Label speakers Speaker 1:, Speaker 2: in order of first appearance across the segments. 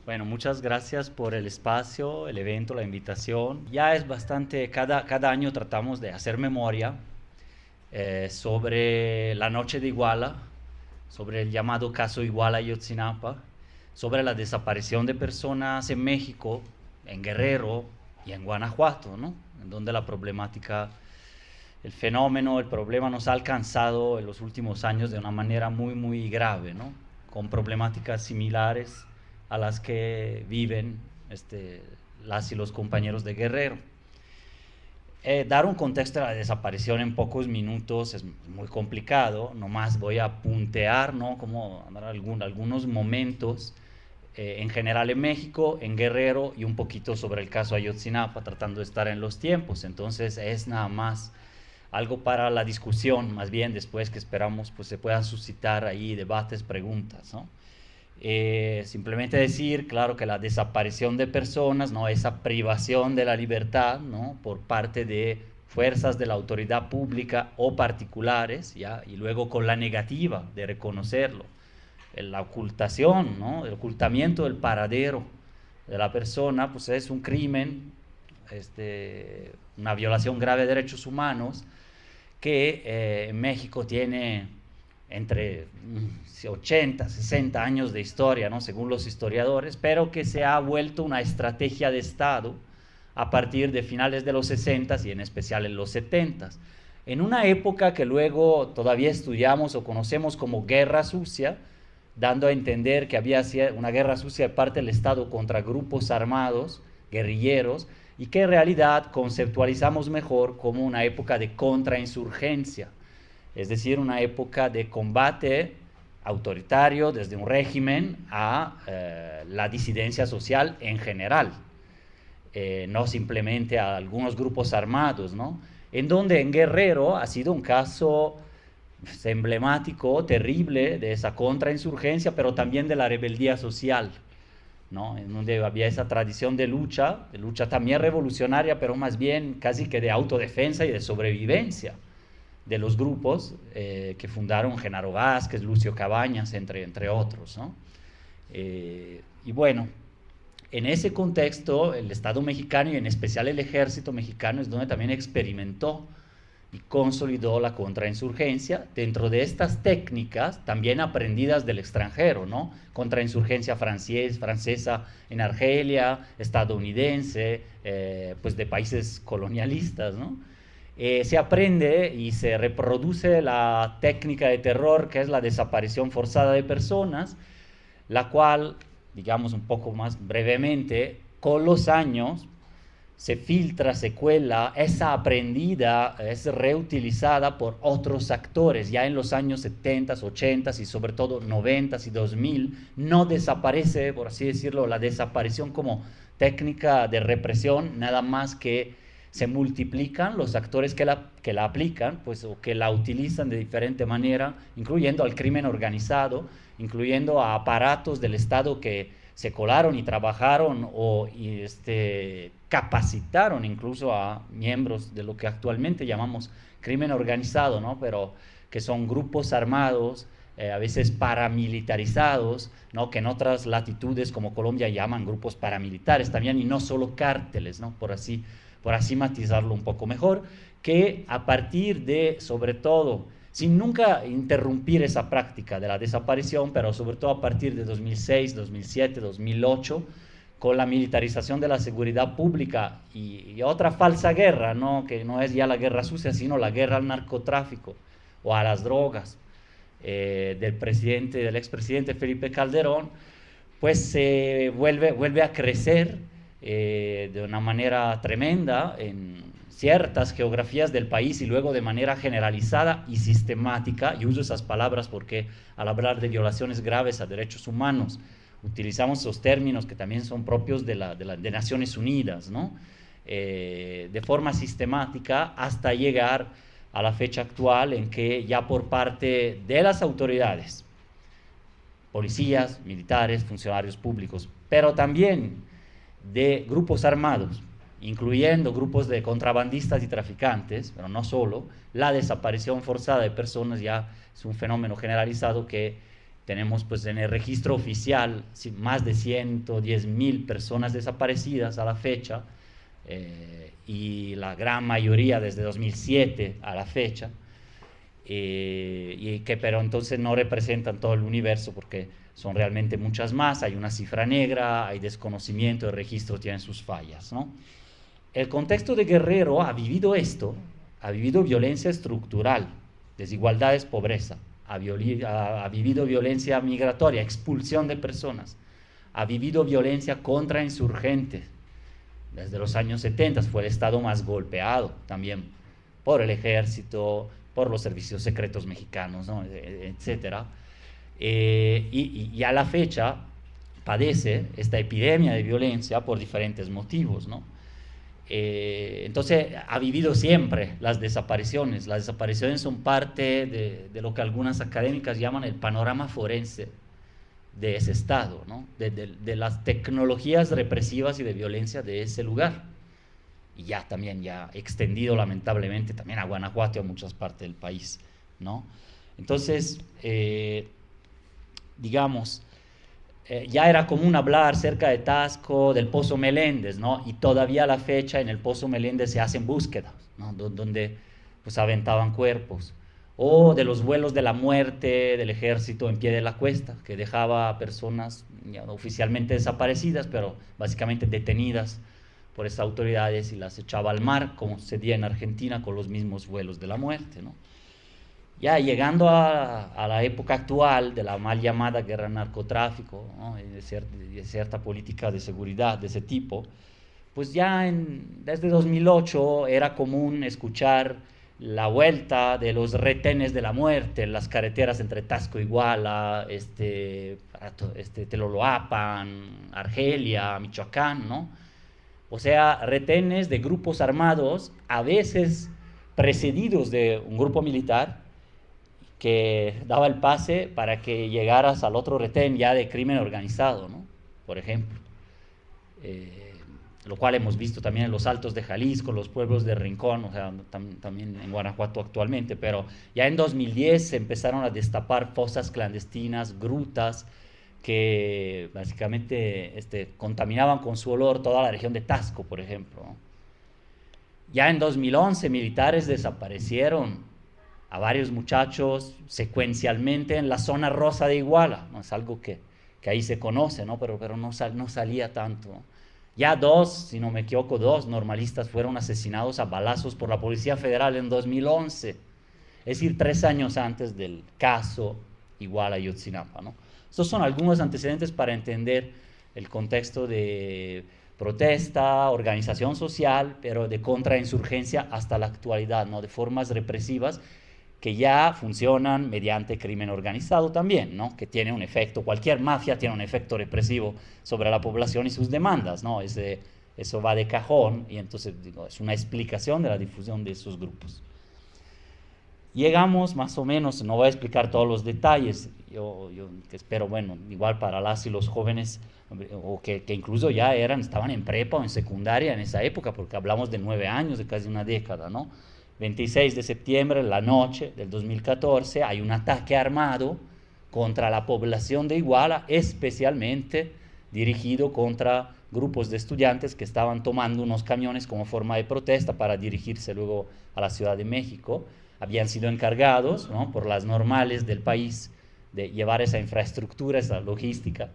Speaker 1: Bueno, muchas gracias por el espacio, el evento, la invitación. Ya es bastante, cada año tratamos de hacer memoria sobre la noche de Iguala, sobre el llamado caso Iguala Ayotzinapa, sobre la desaparición de personas en México, en Guerrero y en Guanajuato, ¿no? En donde la problemática, el fenómeno, el problema nos ha alcanzado en los últimos años de una manera muy, muy grave, ¿no? Con problemáticas similares a las que viven las y los compañeros de Guerrero. Dar un contexto de la desaparición en pocos minutos es muy complicado, nomás voy a puntear, ¿no? Como algunos momentos en general en México, en Guerrero y un poquito sobre el caso Ayotzinapa, tratando de estar en los tiempos. Entonces es nada más algo para la discusión, más bien después que esperamos pues se puedan suscitar ahí debates, preguntas, ¿no? Simplemente decir, claro, que la desaparición de personas, ¿no? Esa privación de la libertad, ¿no? Por parte de fuerzas de la autoridad pública o particulares, ¿ya? Y luego con la negativa de reconocerlo, la ocultación, ¿no? El ocultamiento del paradero de la persona, pues es un crimen, una violación grave de derechos humanos que en México tiene entre 80, 60 años de historia, ¿no? Según los historiadores, pero que se ha vuelto una estrategia de Estado a partir de finales de los 60 y en especial en los 70, en una época que luego todavía estudiamos o conocemos como guerra sucia, dando a entender que había una guerra sucia de parte del Estado contra grupos armados, guerrilleros, y que en realidad conceptualizamos mejor como una época de contrainsurgencia, es decir, una época de combate autoritario desde un régimen a la disidencia social en general, no simplemente a algunos grupos armados, ¿no? En donde en Guerrero ha sido un caso emblemático, terrible, de esa contrainsurgencia, pero también de la rebeldía social, ¿no? En donde había esa tradición de lucha también revolucionaria, pero más bien casi que de autodefensa y de sobrevivencia de los grupos que fundaron Genaro Vázquez, Lucio Cabañas, entre otros, ¿no? Y bueno, en ese contexto, el Estado mexicano y en especial el ejército mexicano es donde también experimentó y consolidó la contrainsurgencia dentro de estas técnicas también aprendidas del extranjero, ¿no? Contrainsurgencia francesa en Argelia, estadounidense, pues de países colonialistas, ¿no? Se aprende y se reproduce la técnica de terror que es la desaparición forzada de personas, la cual, digamos un poco más brevemente, con los años se filtra, se cuela, es aprendida, es reutilizada por otros actores. Ya en los años 70, 80 y sobre todo 90 y 2000, no desaparece, por así decirlo, la desaparición como técnica de represión, nada más que se multiplican los actores que la aplican, pues, o que la utilizan de diferente manera, incluyendo al crimen organizado, incluyendo a aparatos del Estado que se colaron y trabajaron capacitaron incluso a miembros de lo que actualmente llamamos crimen organizado, ¿no? Pero que son grupos armados, a veces paramilitarizados, ¿no? Que en otras latitudes como Colombia llaman grupos paramilitares también, y no solo cárteles, ¿no? Por así matizarlo un poco mejor, que a partir de, sobre todo, sin nunca interrumpir esa práctica de la desaparición, pero sobre todo a partir de 2006, 2007, 2008, con la militarización de la seguridad pública y otra falsa guerra, ¿no? Que no es ya la guerra sucia, sino la guerra al narcotráfico o a las drogas, del expresidente Felipe Calderón, pues se vuelve a crecer de una manera tremenda en ciertas geografías del país y luego de manera generalizada y sistemática, y uso esas palabras porque al hablar de violaciones graves a derechos humanos utilizamos esos términos que también son propios de Naciones Unidas, ¿no? De forma sistemática hasta llegar a la fecha actual en que ya por parte de las autoridades, policías, militares, funcionarios públicos, pero también de grupos armados, incluyendo grupos de contrabandistas y traficantes, pero no solo, la desaparición forzada de personas ya es un fenómeno generalizado que tenemos pues en el registro oficial más de 110.000 personas desaparecidas a la fecha, y la gran mayoría desde 2007 a la fecha, y que pero entonces no representan todo el universo porque son realmente muchas más, hay una cifra negra, hay desconocimiento, el registro tiene sus fallas, ¿no? El contexto de Guerrero ha vivido esto, ha vivido violencia estructural, desigualdades, pobreza, ha vivido violencia migratoria, expulsión de personas, ha vivido violencia contra insurgentes. Desde los años 70 fue el estado más golpeado también por el ejército, por los servicios secretos mexicanos, ¿no? Etcétera. Y a la fecha padece esta epidemia de violencia por diferentes motivos, ¿no? Entonces ha vivido siempre las desapariciones. Las desapariciones son parte de lo que algunas académicas llaman el panorama forense de ese estado, ¿no? de las tecnologías represivas y de violencia de ese lugar. Y ya también ya extendido lamentablemente también a Guanajuato y a muchas partes del país, ¿no? Entonces, digamos, ya era común hablar cerca de Taxco del Pozo Meléndez, ¿no? Y todavía a la fecha en el Pozo Meléndez se hacen búsquedas, ¿no? Donde pues aventaban cuerpos, o de los vuelos de la muerte del ejército en pie de la cuesta, que dejaba a personas ya oficialmente desaparecidas, pero básicamente detenidas por estas autoridades y las echaba al mar, como sucedía en Argentina con los mismos vuelos de la muerte, ¿no? Ya llegando a la época actual de la mal llamada guerra al narcotráfico, ¿no? de cierta política de seguridad de ese tipo, pues ya desde 2008 era común escuchar la vuelta de los retenes de la muerte en las carreteras entre Taxco, Iguala, Teloloapan, Argelia, Michoacán, ¿no? O sea, retenes de grupos armados, a veces precedidos de un grupo militar, que daba el pase para que llegaras al otro retén ya de crimen organizado, ¿no? Por ejemplo. Lo cual hemos visto también en los Altos de Jalisco, los pueblos de Rincón, o sea, también en Guanajuato actualmente, pero ya en 2010 se empezaron a destapar fosas clandestinas, grutas, que básicamente contaminaban con su olor toda la región de Taxco, por ejemplo, ¿no? Ya en 2011 militares desaparecieron a varios muchachos secuencialmente en la zona rosa de Iguala, ¿no? Es algo que ahí se conoce, ¿no? Pero no salía tanto, ¿no? Ya si no me equivoco, 2 normalistas fueron asesinados a balazos por la Policía Federal en 2011, es decir, 3 años antes del caso Iguala-Ayotzinapa, ¿no? Estos son algunos antecedentes para entender el contexto de protesta, organización social, pero de contrainsurgencia hasta la actualidad, ¿no? De formas represivas que ya funcionan mediante crimen organizado también, ¿no? Que tiene un efecto, cualquier mafia tiene un efecto represivo sobre la población y sus demandas, ¿no? Eso va de cajón, y entonces digo, es una explicación de la difusión de esos grupos. Llegamos más o menos, no voy a explicar todos los detalles, yo espero, bueno, igual para las y los jóvenes, o que incluso ya estaban en prepa o en secundaria en esa época, porque hablamos de 9 años, de casi una década, ¿no? 26 de septiembre, en la noche del 2014, hay un ataque armado contra la población de Iguala, especialmente dirigido contra grupos de estudiantes que estaban tomando unos camiones como forma de protesta para dirigirse luego a la Ciudad de México. Habían sido encargados, ¿no?, por las normales del país de llevar esa infraestructura, esa logística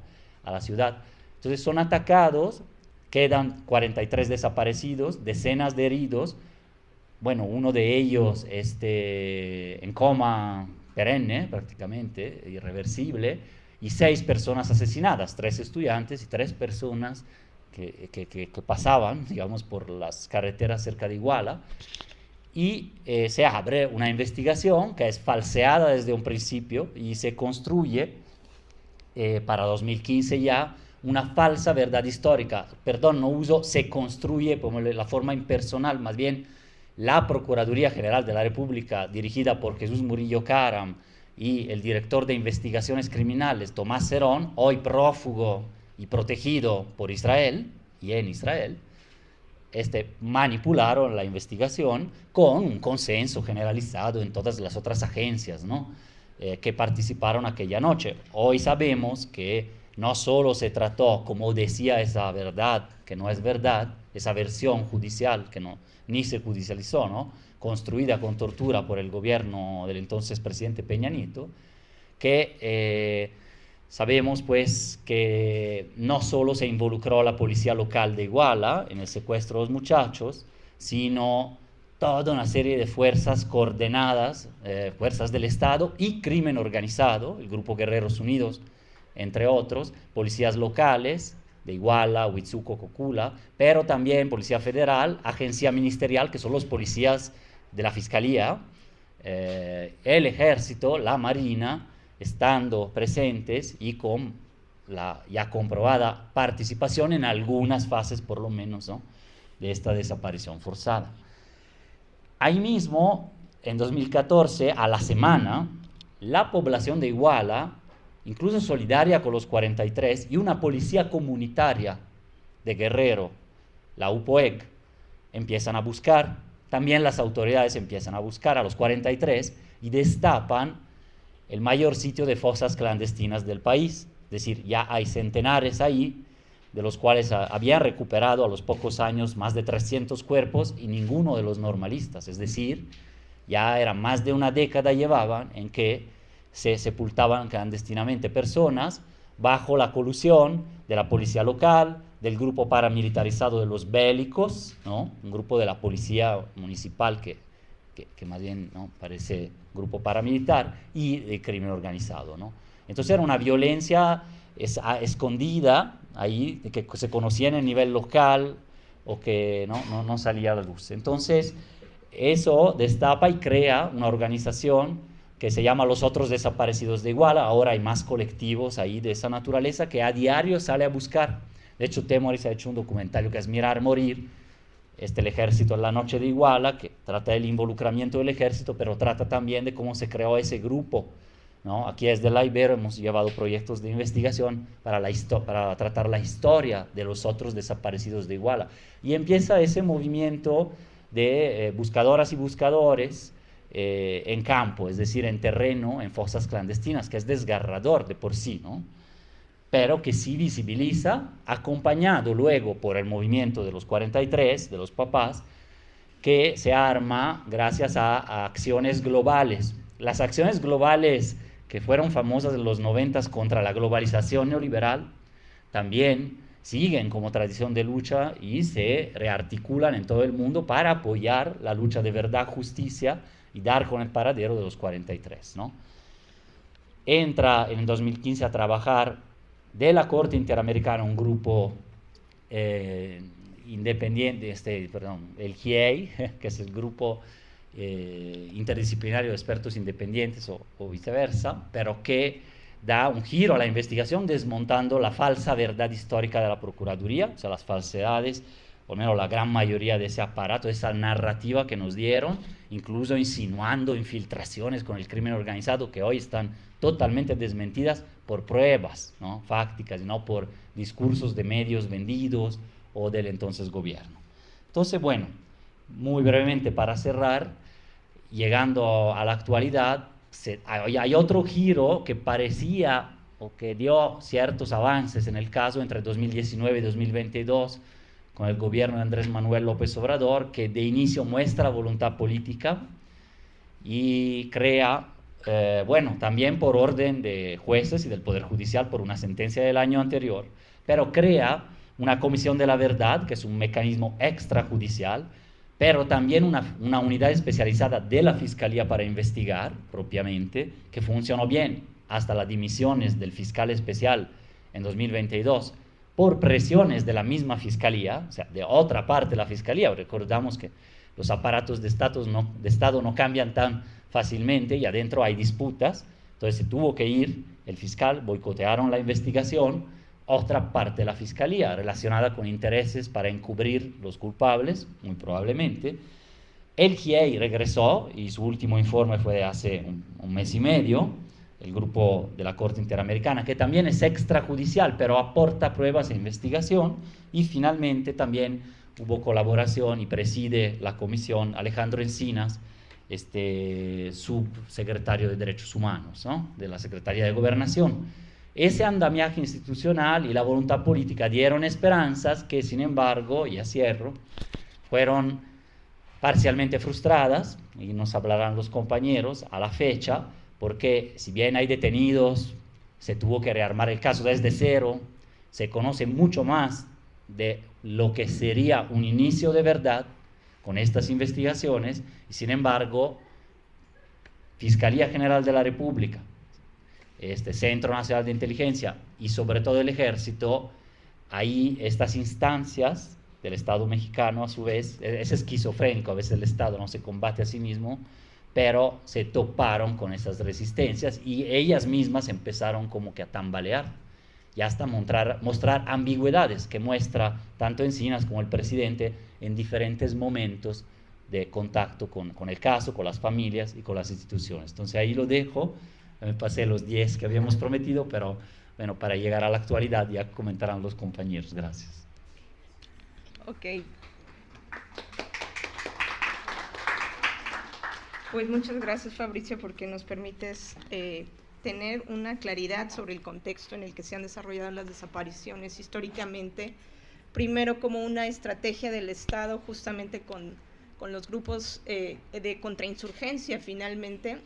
Speaker 1: a la ciudad. Entonces son atacados, quedan 43 desaparecidos, decenas de heridos. Bueno, uno de ellos en coma perenne, prácticamente, irreversible, y 6 personas asesinadas, 3 estudiantes y 3 personas que pasaban, digamos, por las carreteras cerca de Iguala, y se abre una investigación que es falseada desde un principio y se construye para 2015 ya una falsa verdad histórica. Perdón, no uso se construye como la forma impersonal, más bien la Procuraduría General de la República, dirigida por Jesús Murillo Caram, y el director de investigaciones criminales, Tomás Cerón, hoy prófugo y protegido por Israel y en Israel, manipularon la investigación con un consenso generalizado en todas las otras agencias, ¿no? que participaron aquella noche. Hoy sabemos que no solo se trató, como decía esa verdad, que no es verdad, esa versión judicial que no, ni se judicializó, ¿no? Construida con tortura por el gobierno del entonces presidente Peña Nieto, que sabemos pues que no solo se involucró la policía local de Iguala en el secuestro de los muchachos, sino toda una serie de fuerzas coordenadas, fuerzas del Estado y crimen organizado, el Grupo Guerreros Unidos, entre otros, policías locales de Iguala, Huitzuco, Cocula, pero también Policía Federal, Agencia Ministerial, que son los policías de la Fiscalía, el Ejército, la Marina, estando presentes y con la ya comprobada participación en algunas fases, por lo menos, ¿no?, de esta desaparición forzada. Ahí mismo, en 2014, a la semana, la población de Iguala, incluso solidaria con los 43, y una policía comunitaria de Guerrero, la UPOEG, empiezan a buscar, también las autoridades empiezan a buscar a los 43 y destapan el mayor sitio de fosas clandestinas del país. Es decir, ya hay centenares ahí, de los cuales habían recuperado a los pocos años más de 300 cuerpos y ninguno de los normalistas. Es decir, ya era más de una década llevaban en que se sepultaban clandestinamente personas bajo la colusión de la policía local, del grupo paramilitarizado de los bélicos, ¿no?, un grupo de la policía municipal que más bien, ¿no?, parece grupo paramilitar, y de crimen organizado, ¿no? Entonces era una violencia escondida ahí, que se conocía en el nivel local o que no salía a la luz. Entonces eso destapa y crea una organización que se llama Los Otros Desaparecidos de Iguala. Ahora hay más colectivos ahí de esa naturaleza que a diario sale a buscar. De hecho, Temoris ha hecho un documentario que es Mirar Morir, el ejército en la noche de Iguala, que trata del involucramiento del ejército, pero trata también de cómo se creó ese grupo, ¿no? Aquí desde la Ibero hemos llevado proyectos de investigación para tratar la historia de los otros desaparecidos de Iguala. Y empieza ese movimiento de buscadoras y buscadores en campo, es decir, en terreno, en fosas clandestinas, que es desgarrador de por sí, ¿no?, pero que sí visibiliza, acompañado luego por el movimiento de los 43, de los papás, que se arma gracias a acciones globales. Las acciones globales que fueron famosas en los 90 contra la globalización neoliberal, también siguen como tradición de lucha y se rearticulan en todo el mundo para apoyar la lucha de verdad, justicia y dar con el paradero de los 43, ¿no? Entra en 2015 a trabajar de la Corte Interamericana un grupo independiente, el GIEI, que es el grupo interdisciplinario de expertos independientes o viceversa, pero que da un giro a la investigación desmontando la falsa verdad histórica de la Procuraduría, o sea, las falsedades, o menos la gran mayoría de ese aparato, esa narrativa que nos dieron, incluso insinuando infiltraciones con el crimen organizado que hoy están totalmente desmentidas por pruebas, ¿no?, fácticas, y no por discursos de medios vendidos o del entonces gobierno. Entonces, bueno, muy brevemente para cerrar, llegando a la actualidad, hay otro giro que parecía o que dio ciertos avances en el caso entre 2019 y 2022 con el gobierno de Andrés Manuel López Obrador, que de inicio muestra voluntad política y crea, bueno, también por orden de jueces y del Poder Judicial por una sentencia del año anterior, pero crea una comisión de la verdad, que es un mecanismo extrajudicial, pero también una unidad especializada de la Fiscalía para investigar propiamente, que funcionó bien hasta las dimisiones del fiscal especial en 2022, por presiones de la misma Fiscalía, o sea, de otra parte de la Fiscalía. Recordamos que los aparatos de Estado no cambian tan fácilmente y adentro hay disputas, entonces se tuvo que ir el fiscal, boicotearon la investigación, otra parte de la Fiscalía relacionada con intereses para encubrir los culpables, muy probablemente. El GIEI regresó y su último informe fue de hace un mes y medio, el grupo de la Corte Interamericana, que también es extrajudicial, pero aporta pruebas e investigación. Y finalmente también hubo colaboración y preside la comisión Alejandro Encinas, subsecretario de Derechos Humanos, ¿no? De la Secretaría de Gobernación. Ese andamiaje institucional y la voluntad política dieron esperanzas que, sin embargo, ya cierro, fueron parcialmente frustradas, y nos hablarán los compañeros a la fecha, porque si bien hay detenidos, se tuvo que rearmar el caso desde cero, se conoce mucho más de lo que sería un inicio de verdad con estas investigaciones, y sin embargo, Fiscalía General de la República, Centro Nacional de Inteligencia y sobre todo el Ejército, ahí estas instancias del Estado mexicano a su vez, es esquizofrénico, a veces el Estado no se combate a sí mismo, pero se toparon con esas resistencias y ellas mismas empezaron como que a tambalear y hasta mostrar ambigüedades que muestra tanto Encinas como el presidente en diferentes momentos de contacto con el caso, con las familias y con las instituciones. Entonces ahí lo dejo, me pasé los 10 que habíamos prometido, pero bueno, para llegar a la actualidad ya comentarán los compañeros. Gracias.
Speaker 2: Ok. Pues muchas gracias, Fabricio, porque nos permites tener una claridad sobre el contexto en el que se han desarrollado las desapariciones históricamente, primero como una estrategia del Estado justamente con los grupos de contrainsurgencia finalmente,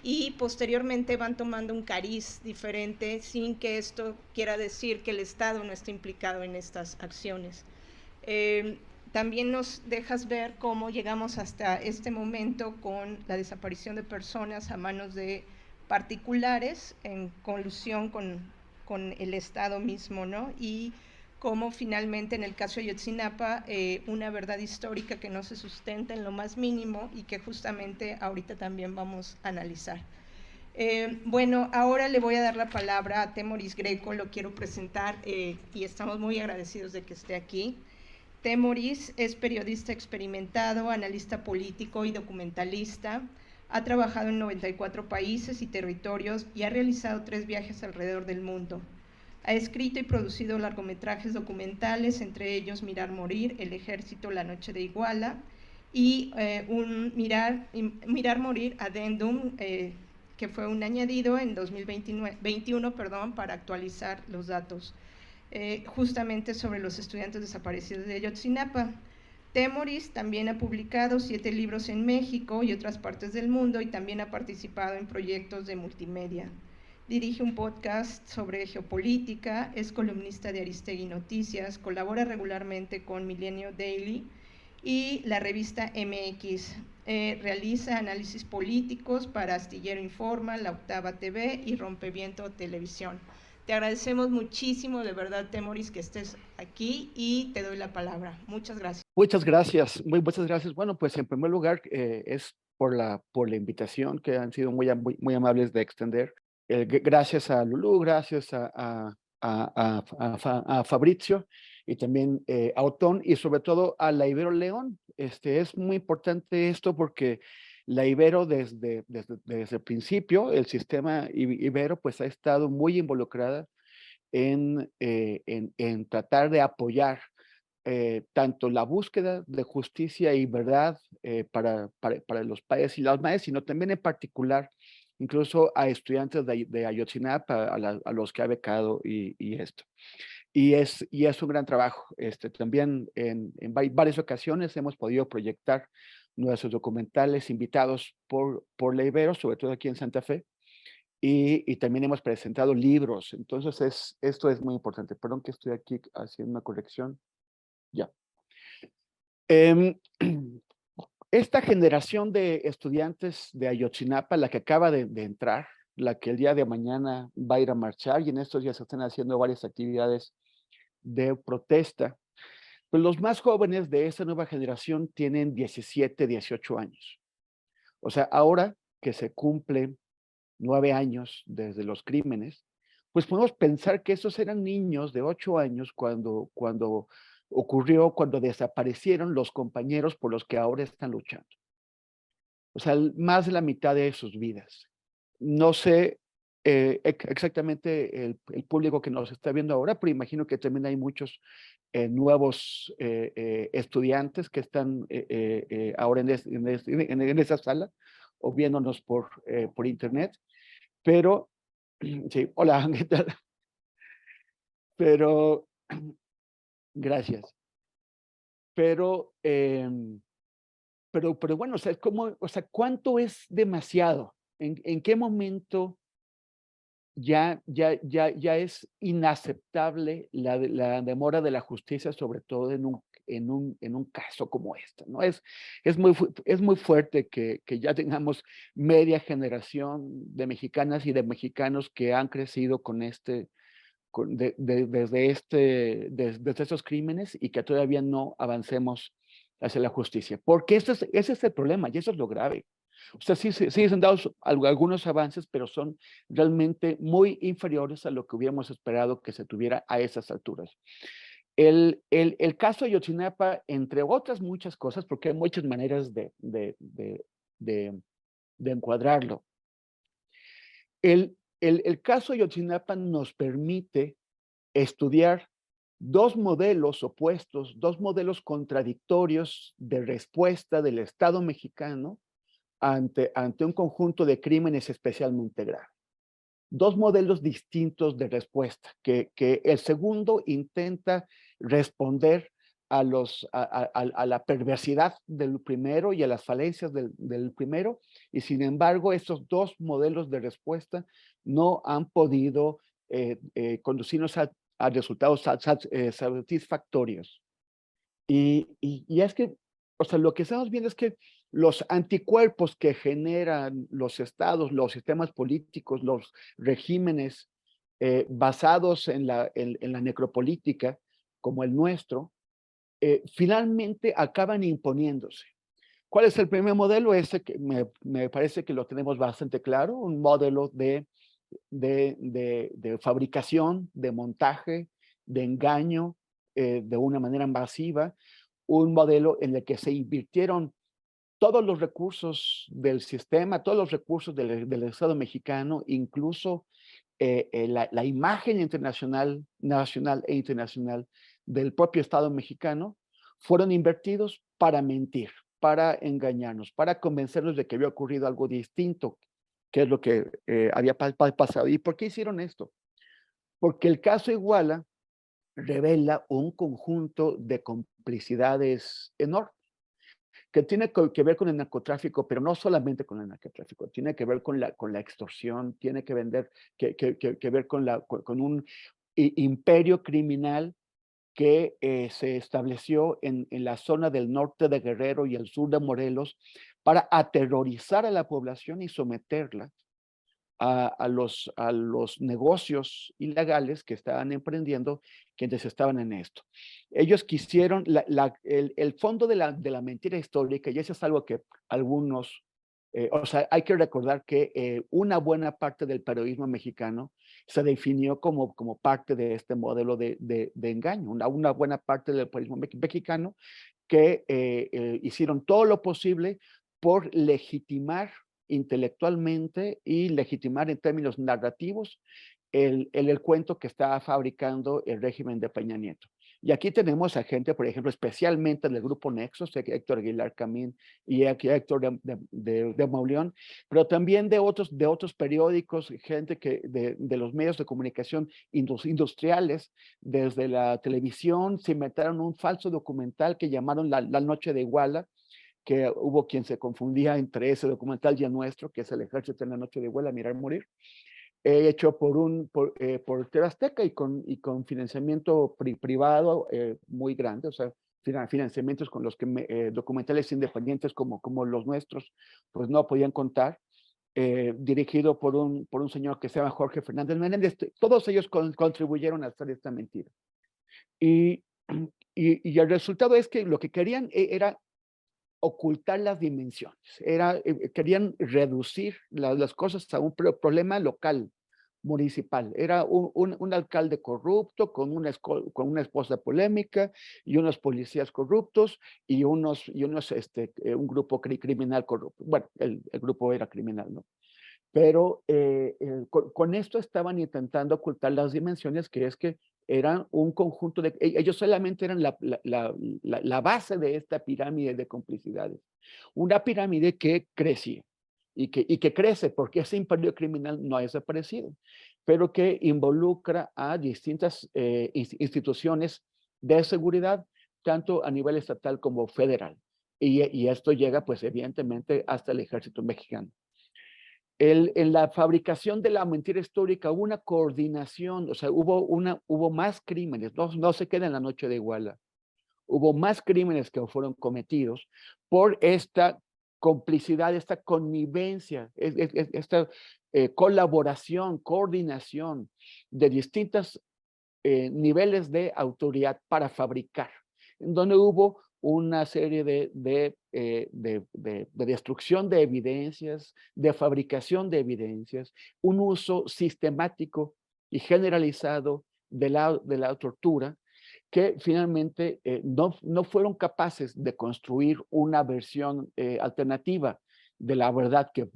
Speaker 2: y posteriormente van tomando un cariz diferente sin que esto quiera decir que el Estado no esté implicado en estas acciones. También nos dejas ver cómo llegamos hasta este momento con la desaparición de personas a manos de particulares en colusión con el Estado mismo, ¿no? Y cómo finalmente en el caso de Ayotzinapa, una verdad histórica que no se sustenta en lo más mínimo y que justamente ahorita también vamos a analizar. Bueno, ahora le voy a dar la palabra a Temoris Greco, lo quiero presentar y estamos muy agradecidos de que esté aquí. Temoris es periodista experimentado, analista político y documentalista. Ha trabajado en 94 países y territorios y ha realizado 3 viajes alrededor del mundo. Ha escrito y producido largometrajes documentales, entre ellos Mirar Morir, El Ejército, La Noche de Iguala, y Mirar Morir, Addendum, que fue un añadido en 2021 para actualizar los datos. Justamente sobre los estudiantes desaparecidos de Ayotzinapa. Temoris también ha publicado 7 libros en México y otras partes del mundo y también ha participado en proyectos de multimedia. Dirige un podcast sobre geopolítica, es columnista de Aristegui Noticias, colabora regularmente con Milenio Daily y la revista MX. Realiza análisis políticos para Astillero Informa, La Octava TV y Rompeviento Televisión. Te agradecemos muchísimo, de verdad, Temoris, que estés aquí y te doy la palabra. Muchas gracias.
Speaker 3: Muchas gracias, muchas gracias. Bueno, pues en primer lugar es por la invitación que han sido muy amables de extender. Gracias a Lulú, gracias a Fabricio y también a Otón y sobre todo a la Ibero León. Es muy importante esto porque la Ibero desde el principio, el sistema Ibero pues ha estado muy involucrada en tratar de apoyar tanto la búsqueda de justicia y verdad para los padres y las madres, sino también en particular incluso a estudiantes de Ayotzinapa, a los que ha becado y esto. Y es un gran trabajo. También en varias ocasiones hemos podido proyectar nuestros documentales invitados por la Ibero, sobre todo aquí en Santa Fe, y también hemos presentado libros. Entonces, esto es muy importante. Perdón que estoy aquí haciendo una corrección. Ya. Esta generación de estudiantes de Ayotzinapa, la que acaba de entrar, la que el día de mañana va a ir a marchar y en estos días se están haciendo varias actividades de protesta, pues los más jóvenes de esta nueva generación tienen 17, 18 años. O sea, ahora que se cumplen 9 años desde los crímenes, pues podemos pensar que esos eran niños de 8 años cuando ocurrió, cuando desaparecieron los compañeros por los que ahora están luchando. O sea, más de la mitad de sus vidas. No sé exactamente el público que nos está viendo ahora, pero imagino que también hay muchos nuevos estudiantes que están ahora en esa sala o viéndonos por internet, pero sí, hola, ¿qué tal? Pero gracias. Pero, pero bueno, o sea, o sea, ¿cuánto es demasiado? En qué momento ya es inaceptable la demora de la justicia, sobre todo en un caso como este, ¿no? Es muy fuerte que ya tengamos media generación de mexicanas y de mexicanos que han crecido con desde estos crímenes y que todavía no avancemos hacia la justicia. Porque ese es el problema y eso es lo grave. O sea, sí se han dado algunos avances, pero son realmente muy inferiores a lo que hubiéramos esperado que se tuviera a esas alturas. El caso de Ayotzinapa, entre otras muchas cosas, porque hay muchas maneras de encuadrarlo, el caso de Ayotzinapa nos permite estudiar dos modelos opuestos, dos modelos contradictorios de respuesta del Estado mexicano ante un conjunto de crímenes especialmente graves. Dos modelos distintos de respuesta, que el segundo intenta responder a la perversidad del primero y a las falencias del primero, y sin embargo, estos dos modelos de respuesta no han podido conducirnos a resultados satisfactorios. Y es que, o sea, lo que estamos viendo es que los anticuerpos que generan los estados, los sistemas políticos, los regímenes basados en la necropolítica, como el nuestro, finalmente acaban imponiéndose. ¿Cuál es el primer modelo? Ese que me parece que lo tenemos bastante claro, un modelo de fabricación, de montaje, de engaño, de una manera masiva, un modelo en el que se invirtieron todos los recursos del sistema, todos los recursos del Estado mexicano, incluso la imagen internacional, nacional e internacional del propio Estado mexicano, fueron invertidos para mentir, para engañarnos, para convencernos de que había ocurrido algo distinto, que es lo que había pasado. ¿Y por qué hicieron esto? Porque el caso Iguala revela un conjunto de complicidades enormes que tiene que ver con el narcotráfico, pero no solamente con el narcotráfico, tiene que ver con la extorsión, tiene que ver con un imperio criminal que se estableció en la zona del norte de Guerrero y el sur de Morelos para aterrorizar a la población y someterla a los negocios ilegales que estaban emprendiendo quienes estaban en esto. Ellos quisieron, el fondo de la mentira histórica, y eso es algo que algunos, o sea, hay que recordar que una buena parte del periodismo mexicano se definió como parte de este modelo de engaño, una buena parte del periodismo mexicano que hicieron todo lo posible por legitimar intelectualmente y legitimar en términos narrativos el cuento que estaba fabricando el régimen de Peña Nieto. Y aquí tenemos a gente, por ejemplo, especialmente del grupo Nexos, Héctor Aguilar Camín y Héctor de Mauleón, pero también de otros periódicos, gente de los medios de comunicación industriales, desde la televisión, se inventaron un falso documental que llamaron La Noche de Iguala, que hubo quien se confundía entre ese documental y el nuestro, que es El Ejército en la Noche de Iguala, Mirar Morir, hecho por TV Azteca y con financiamiento privado muy grande, o sea, financiamientos con los que documentales independientes como los nuestros, pues no podían contar, dirigido por un señor que se llama Jorge Fernández Menéndez. Todos ellos contribuyeron a hacer esta mentira. Y, y el resultado es que lo que querían era ocultar las dimensiones, querían reducir las cosas a un problema local, municipal. Era un alcalde corrupto con una esposa polémica y unos policías corruptos y un grupo criminal corrupto. Bueno, el grupo era criminal, ¿no? Pero con esto estaban intentando ocultar las dimensiones, que es que eran un conjunto de, ellos solamente eran la base de esta pirámide de complicidades. Una pirámide que crecía y que crece porque ese imperio criminal no ha desaparecido, pero que involucra a distintas instituciones de seguridad, tanto a nivel estatal como federal. Y esto llega, pues, evidentemente, hasta el ejército mexicano. En la fabricación de la mentira histórica hubo una coordinación, o sea, hubo más crímenes, no se queda en la noche de Iguala. Hubo más crímenes que fueron cometidos por esta complicidad, esta connivencia, esta colaboración, coordinación de distintos niveles de autoridad para fabricar, en donde hubo una serie de destrucción de evidencias, de fabricación de evidencias, un uso sistemático y generalizado de la tortura, que finalmente no fueron capaces de construir una versión alternativa de la verdad que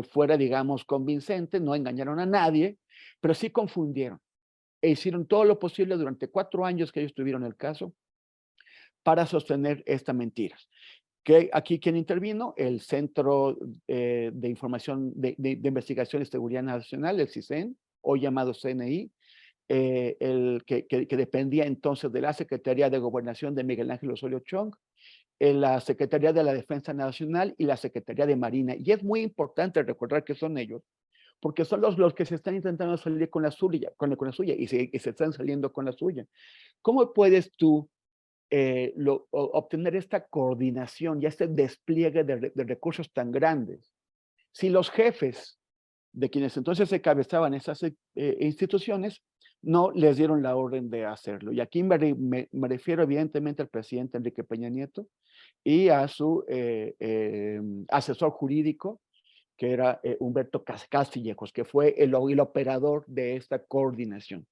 Speaker 3: fuera, digamos, convincente, no engañaron a nadie, pero sí confundieron e hicieron todo lo posible durante 4 años que ellos tuvieron el caso para sostener esta mentira. Que aquí, ¿quién intervino? El Centro de Información de Investigación y Seguridad Nacional, el CISEN, hoy llamado CNI, que dependía entonces de la Secretaría de Gobernación de Miguel Ángel Osorio Chong, la Secretaría de la Defensa Nacional y la Secretaría de Marina. Y es muy importante recordar que son ellos, porque son los que se están intentando salir con la suya, con la suya y se están saliendo con la suya. ¿Cómo puedes tú obtener esta coordinación y este despliegue de recursos tan grandes si los jefes de quienes entonces encabezaban esas instituciones no les dieron la orden de hacerlo? Y aquí me refiero evidentemente al presidente Enrique Peña Nieto y a su asesor jurídico, que era Humberto Castillejos, que fue el operador de esta coordinación.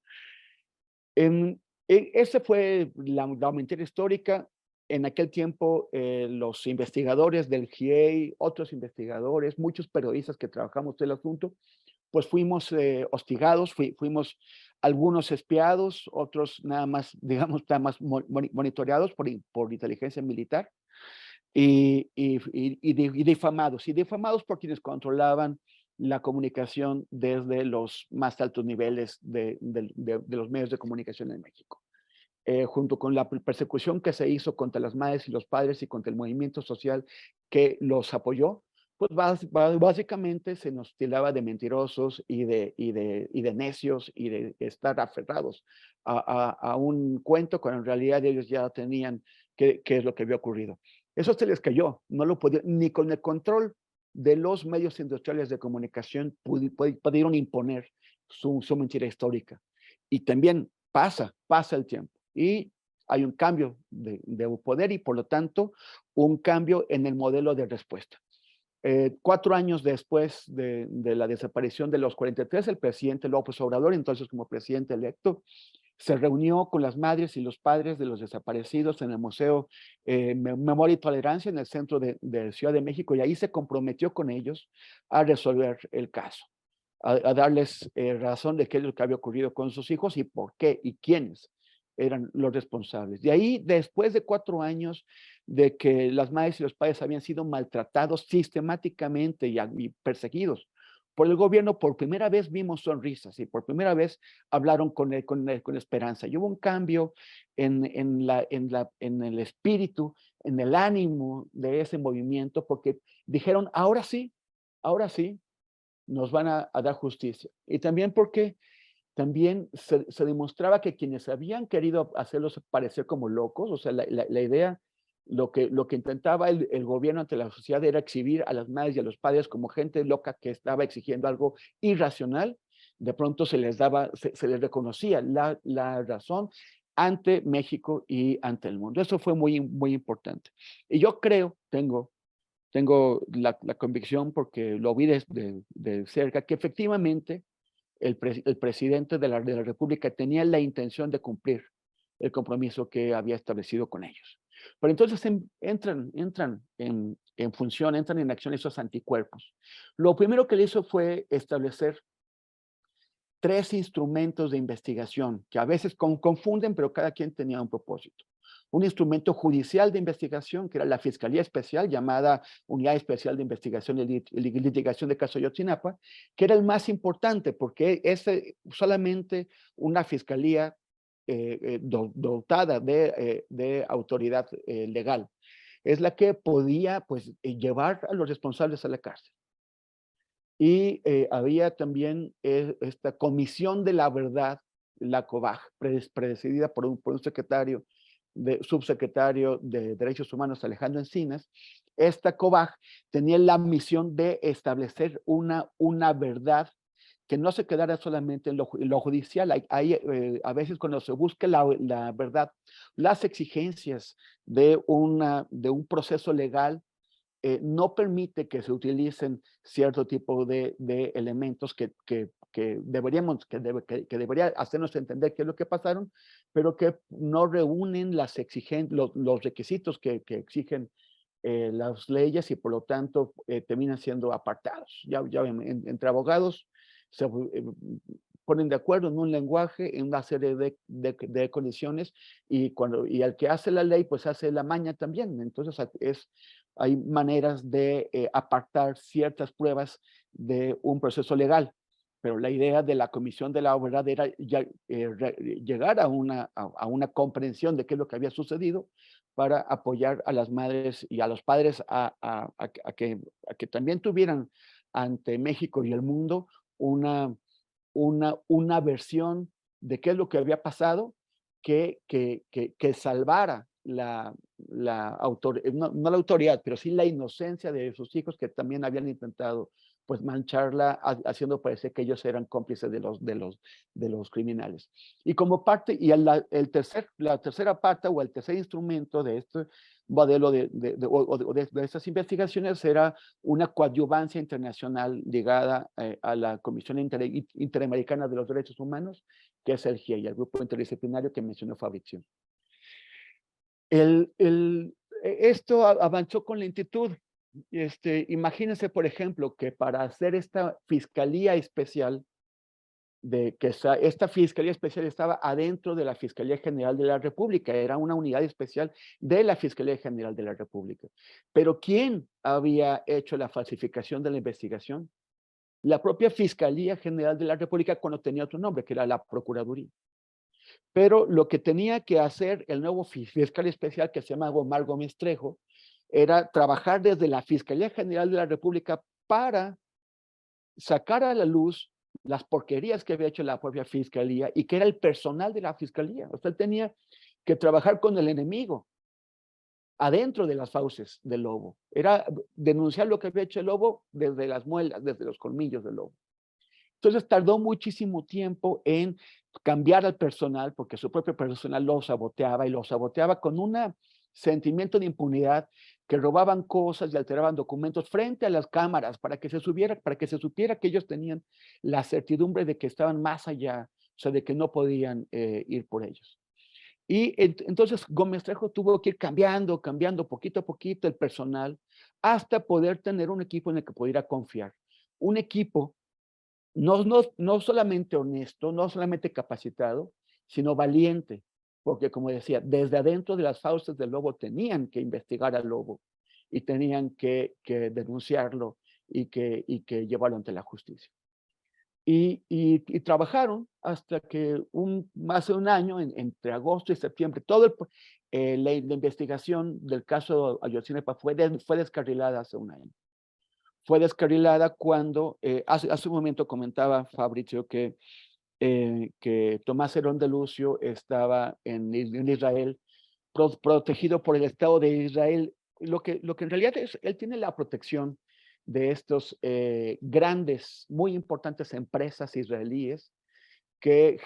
Speaker 3: Esa fue la mentira histórica. En aquel tiempo, los investigadores del GIEI, otros investigadores, muchos periodistas que trabajamos en el asunto, pues fuimos hostigados, fuimos algunos espiados, otros nada más, digamos, nada más monitoreados por inteligencia militar y difamados por quienes controlaban la comunicación desde los más altos niveles de los medios de comunicación en México. Junto con la persecución que se hizo contra las madres y los padres y contra el movimiento social que los apoyó, pues básicamente se nos tildaba de mentirosos y de necios y de estar aferrados a un cuento cuando en realidad ellos ya tenían qué es lo que había ocurrido. Eso se les cayó, no lo podían, ni con el control de los medios industriales de comunicación pudieron imponer su mentira histórica. Y también pasa el tiempo y hay un cambio de poder y por lo tanto un cambio en el modelo de respuesta. 4 años después de la desaparición de los 43, el presidente López Obrador, entonces como presidente electo, se reunió con las madres y los padres de los desaparecidos en el Museo Memoria y Tolerancia en el centro de Ciudad de México y ahí se comprometió con ellos a resolver el caso, a darles razón de qué es lo que había ocurrido con sus hijos y por qué y quiénes eran los responsables. De ahí, después de 4 años de que las madres y los padres habían sido maltratados sistemáticamente y perseguidos por el gobierno, por primera vez vimos sonrisas y por primera vez hablaron con esperanza. Y hubo un cambio en el espíritu, en el ánimo de ese movimiento, porque dijeron, ahora sí, nos van a dar justicia. Y también porque también se demostraba que quienes habían querido hacerlos parecer como locos, o sea, la idea, lo que intentaba el gobierno ante la sociedad era exhibir a las madres y a los padres como gente loca que estaba exigiendo algo irracional, de pronto se les reconocía la razón ante México y ante el mundo. Eso fue muy, muy importante. Y yo creo, tengo la convicción, porque lo vi de cerca, que efectivamente el presidente de la República tenía la intención de cumplir el compromiso que había establecido con ellos. Pero entonces entran en función, entran en acción esos anticuerpos. Lo primero que le hizo fue establecer 3 instrumentos de investigación que a veces confunden, pero cada quien tenía un propósito. Un instrumento judicial de investigación, que era la Fiscalía Especial, llamada Unidad Especial de Investigación y Litigación de Caso Ayotzinapa, que era el más importante, porque es solamente una fiscalía dotada de autoridad legal. Es la que podía, pues, llevar a los responsables a la cárcel. Y había también esta Comisión de la Verdad, la COBAG, presidida por un subsecretario de Derechos Humanos, Alejandro Encinas. Esta COBAG tenía la misión de establecer una verdad que no se quedara solamente en lo judicial. A veces cuando se busca la verdad, las exigencias de un proceso legal no permite que se utilicen cierto tipo de elementos que debería hacernos entender qué es lo que pasaron, pero que no reúnen los requisitos que exigen las leyes y por lo tanto terminan siendo apartados. Ya ven, entre abogados se ponen de acuerdo en un lenguaje, en una serie de condiciones, y el que hace la ley, pues hace la maña también. Entonces hay maneras de apartar ciertas pruebas de un proceso legal, pero la idea de la Comisión de la Verdad era llegar a una comprensión de qué es lo que había sucedido para apoyar a las madres y a los padres a que también tuvieran ante México y el mundo una versión de qué es lo que había pasado que salvara no la autoridad, pero sí la inocencia de sus hijos que también habían intentado pues mancharla haciendo parecer que ellos eran cómplices de los criminales. Y como parte, y la tercera parte o el tercer instrumento de este modelo de estas investigaciones era una coadyuvancia internacional ligada a la Comisión Interamericana de los Derechos Humanos, que es el GIEI, el grupo interdisciplinario que mencionó Fabricio. Esto avanzó con lentitud. Imagínense, por ejemplo, que para hacer esta fiscalía especial, esta Fiscalía Especial estaba adentro de la Fiscalía General de la República, era una unidad especial de la Fiscalía General de la República. Pero ¿quién había hecho la falsificación de la investigación? La propia Fiscalía General de la República cuando tenía otro nombre, que era la Procuraduría. Pero lo que tenía que hacer el nuevo fiscal especial, que se llama Omar Gómez Trejo, era trabajar desde la Fiscalía General de la República para sacar a la luz las porquerías que había hecho la propia fiscalía y que era el personal de la fiscalía. O sea, él tenía que trabajar con el enemigo adentro de las fauces del lobo. Era denunciar lo que había hecho el lobo desde las muelas, desde los colmillos del lobo. Entonces tardó muchísimo tiempo en cambiar al personal, porque su propio personal lo saboteaba y lo saboteaba con un sentimiento de impunidad, que robaban cosas y alteraban documentos frente a las cámaras para que se supiera que ellos tenían la certidumbre de que estaban más allá, o sea, de que no podían ir por ellos. Y entonces Gómez Trejo tuvo que ir cambiando poquito a poquito el personal hasta poder tener un equipo en el que pudiera confiar. Un equipo no solamente honesto, no solamente capacitado, sino valiente, porque como decía, desde adentro de las fauces del lobo tenían que investigar al lobo y tenían que denunciarlo y que llevarlo ante la justicia. Y trabajaron hasta que más de un año, entre agosto y septiembre, la investigación del caso Ayotzinapa fue descarrilada hace un año. Fue descarrilada cuando, hace un momento comentaba Fabricio que Tomás Herón de Lucio estaba en Israel, protegido por el Estado de Israel. Lo que en realidad es, él tiene la protección de estos grandes, muy importantes empresas israelíes que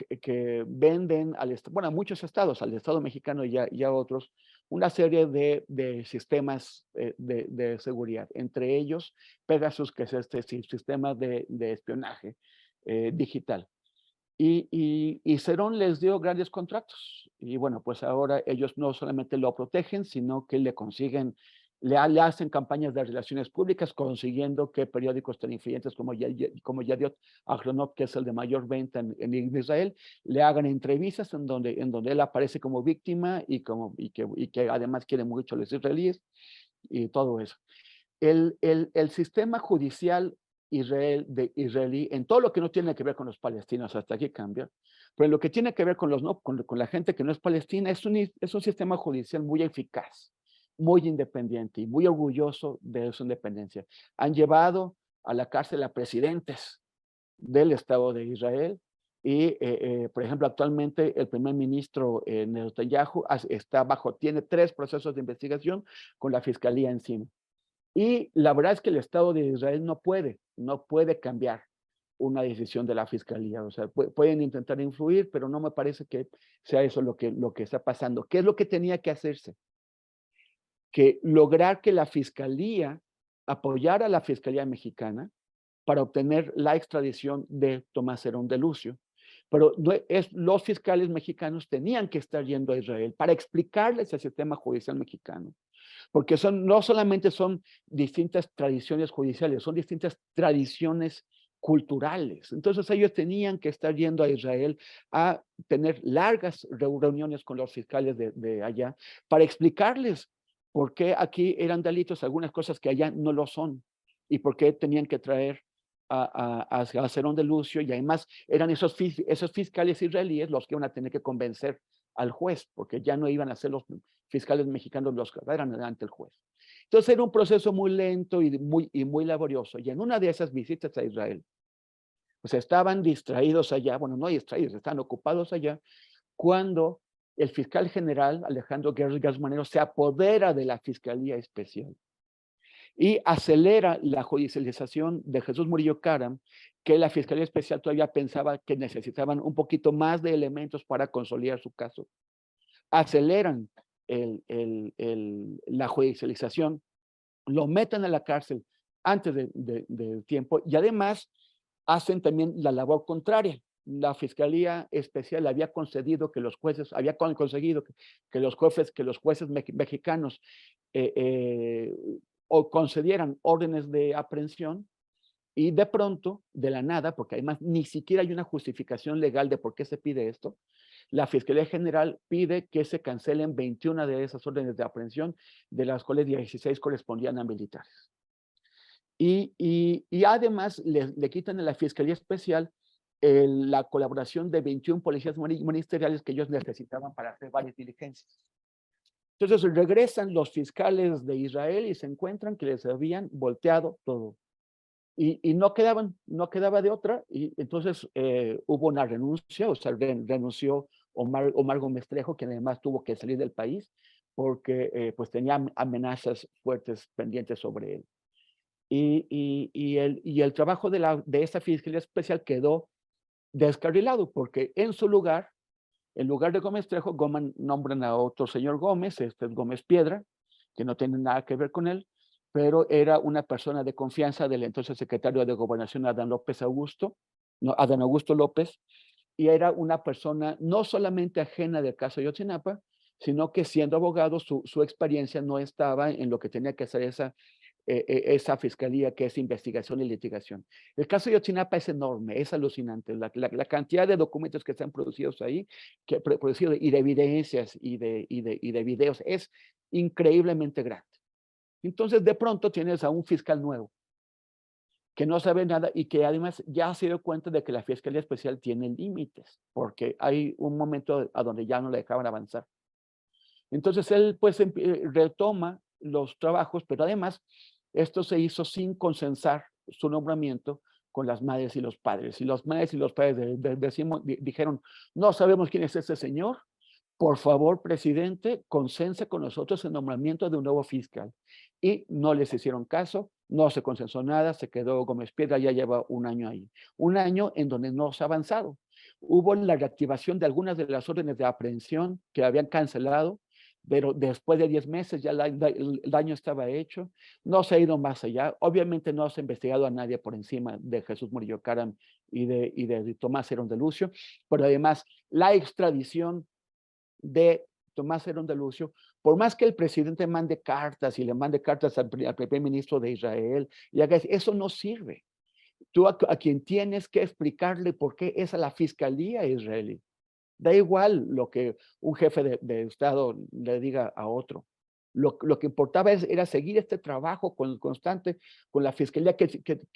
Speaker 3: venden a muchos estados, al Estado mexicano y a otros, una serie de sistemas de seguridad, entre ellos Pegasus, que es este sistema de espionaje digital. Y Cerón les dio grandes contratos. Y bueno, pues ahora ellos no solamente lo protegen, sino que le consiguen le hacen campañas de relaciones públicas, consiguiendo que periódicos tan influyentes como Yediot Ahronot, que es el de mayor venta en Israel, le hagan entrevistas en donde él aparece como víctima y que además quiere mucho a los israelíes y todo eso. El sistema judicial israelí, en todo lo que no tiene que ver con los palestinos, hasta aquí cambia, pero en lo que tiene que ver con, con la gente que no es palestina, es un sistema judicial muy eficaz, muy independiente y muy orgulloso de su independencia. Han llevado a la cárcel a presidentes del Estado de Israel y, por ejemplo, actualmente el primer ministro Netanyahu tiene 3 procesos de investigación con la fiscalía encima. Y la verdad es que el Estado de Israel no puede cambiar una decisión de la fiscalía. O sea, pueden intentar influir, pero no me parece que sea eso lo que está pasando. ¿Qué es lo que tenía que hacerse? Que lograr que la fiscalía apoyara a la fiscalía mexicana para obtener la extradición de Tomás Herón de Lucio. Pero los fiscales mexicanos tenían que estar yendo a Israel para explicarles el sistema judicial mexicano, porque no solamente son distintas tradiciones judiciales, son distintas tradiciones culturales. Entonces ellos tenían que estar yendo a Israel a tener largas reuniones con los fiscales de allá para explicarles por qué aquí eran delitos algunas cosas que allá no lo son y por qué tenían que traer a Cerón de Lucio, y además eran esos fiscales israelíes los que iban a tener que convencer al juez, porque ya no iban a ser los fiscales mexicanos los que eran ante el juez. Entonces era un proceso muy lento y muy laborioso. Y en una de esas visitas a Israel, pues estaban distraídos allá, bueno, no distraídos, estaban ocupados allá, cuando el fiscal general Alejandro Gertz Manero se apodera de la Fiscalía Especial y acelera la judicialización de Jesús Murillo Caram, que la Fiscalía Especial todavía pensaba que necesitaban un poquito más de elementos para consolidar su caso. Aceleran la judicialización, lo meten a la cárcel antes del tiempo y además hacen también la labor contraria. La Fiscalía Especial había concedido que los jueces, había conseguido que los jueces mexicanos eh, eh, o concedieran órdenes de aprehensión y de pronto, de la nada, porque además ni siquiera hay una justificación legal de por qué se pide esto, la Fiscalía General pide que se cancelen 21 de esas órdenes de aprehensión, de las cuales 16 correspondían a militares. Y además le quitan a la Fiscalía Especial la colaboración de 21 policías ministeriales que ellos necesitaban para hacer varias diligencias. Entonces regresan los fiscales de Israel y se encuentran que les habían volteado todo. Y no quedaba de otra, y entonces hubo una renuncia, o sea, renunció Omar Gómez Trejo, quien además tuvo que salir del país porque pues tenía amenazas fuertes pendientes sobre él. Y el trabajo de esta Fiscalía Especial quedó descarrilado, porque en lugar de Gómez Trejo, nombran a otro señor Gómez, este es Gómez Piedra, que no tiene nada que ver con él, pero era una persona de confianza del entonces secretario de Gobernación, Adán Augusto López, y era una persona no solamente ajena del caso de Ayotzinapa, sino que siendo abogado, su experiencia no estaba en lo que tenía que hacer esa fiscalía, que es investigación y litigación. El caso de Ayotzinapa es enorme, es alucinante. La cantidad de documentos que están producidos ahí, y de evidencias y de videos, es increíblemente grande. Entonces, de pronto tienes a un fiscal nuevo que no sabe nada y que además ya se dio cuenta de que la Fiscalía Especial tiene límites, porque hay un momento a donde ya no le dejaban avanzar. Entonces él pues retoma los trabajos, pero además esto se hizo sin consensar su nombramiento con las madres y los padres. Y las madres y los padres dijeron, no sabemos quién es ese señor, por favor, presidente, consense con nosotros el nombramiento de un nuevo fiscal. Y no les hicieron caso, no se consensó nada, se quedó Gómez Piedra, ya lleva un año ahí. Un año en donde no se ha avanzado. Hubo la reactivación de algunas de las órdenes de aprehensión que habían cancelado, pero después de 10 meses ya el daño estaba hecho, no se ha ido más allá. Obviamente no se ha investigado a nadie por encima de Jesús Murillo Caram y de Tomás Herón de Lucio, pero además la extradición de Tomás Herón de Lucio por más que el presidente mande cartas y le mande cartas al primer ministro de Israel, y haga eso no sirve. Tú a quien tienes que explicarle por qué es a la fiscalía israelí. Da igual lo que un jefe de Estado le diga a otro. Lo que importaba era seguir este trabajo constante con la fiscalía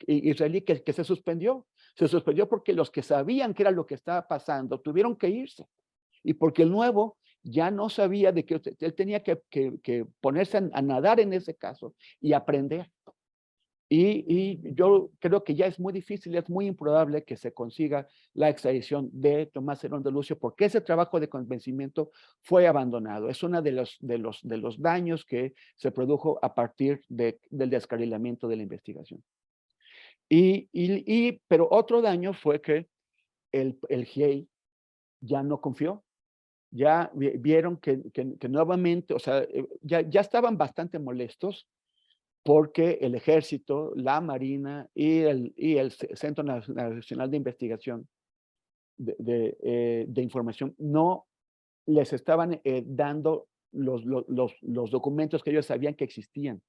Speaker 3: israelí que se suspendió. Se suspendió porque los que sabían qué era lo que estaba pasando tuvieron que irse. Y porque el nuevo ya no sabía de que él tenía que ponerse a nadar en ese caso y aprender. Y yo creo que ya es muy difícil, es muy improbable que se consiga la extradición de Tomás Herón de Lucio, porque ese trabajo de convencimiento fue abandonado. Es uno de los daños que se produjo a partir del descarrilamiento de la investigación. Pero otro daño fue que el GIEI ya no confió, ya vieron que nuevamente, o sea, ya estaban bastante molestos porque el Ejército, la Marina y el Centro Nacional de Investigación de Información no les estaban dando los documentos que ellos sabían que existían.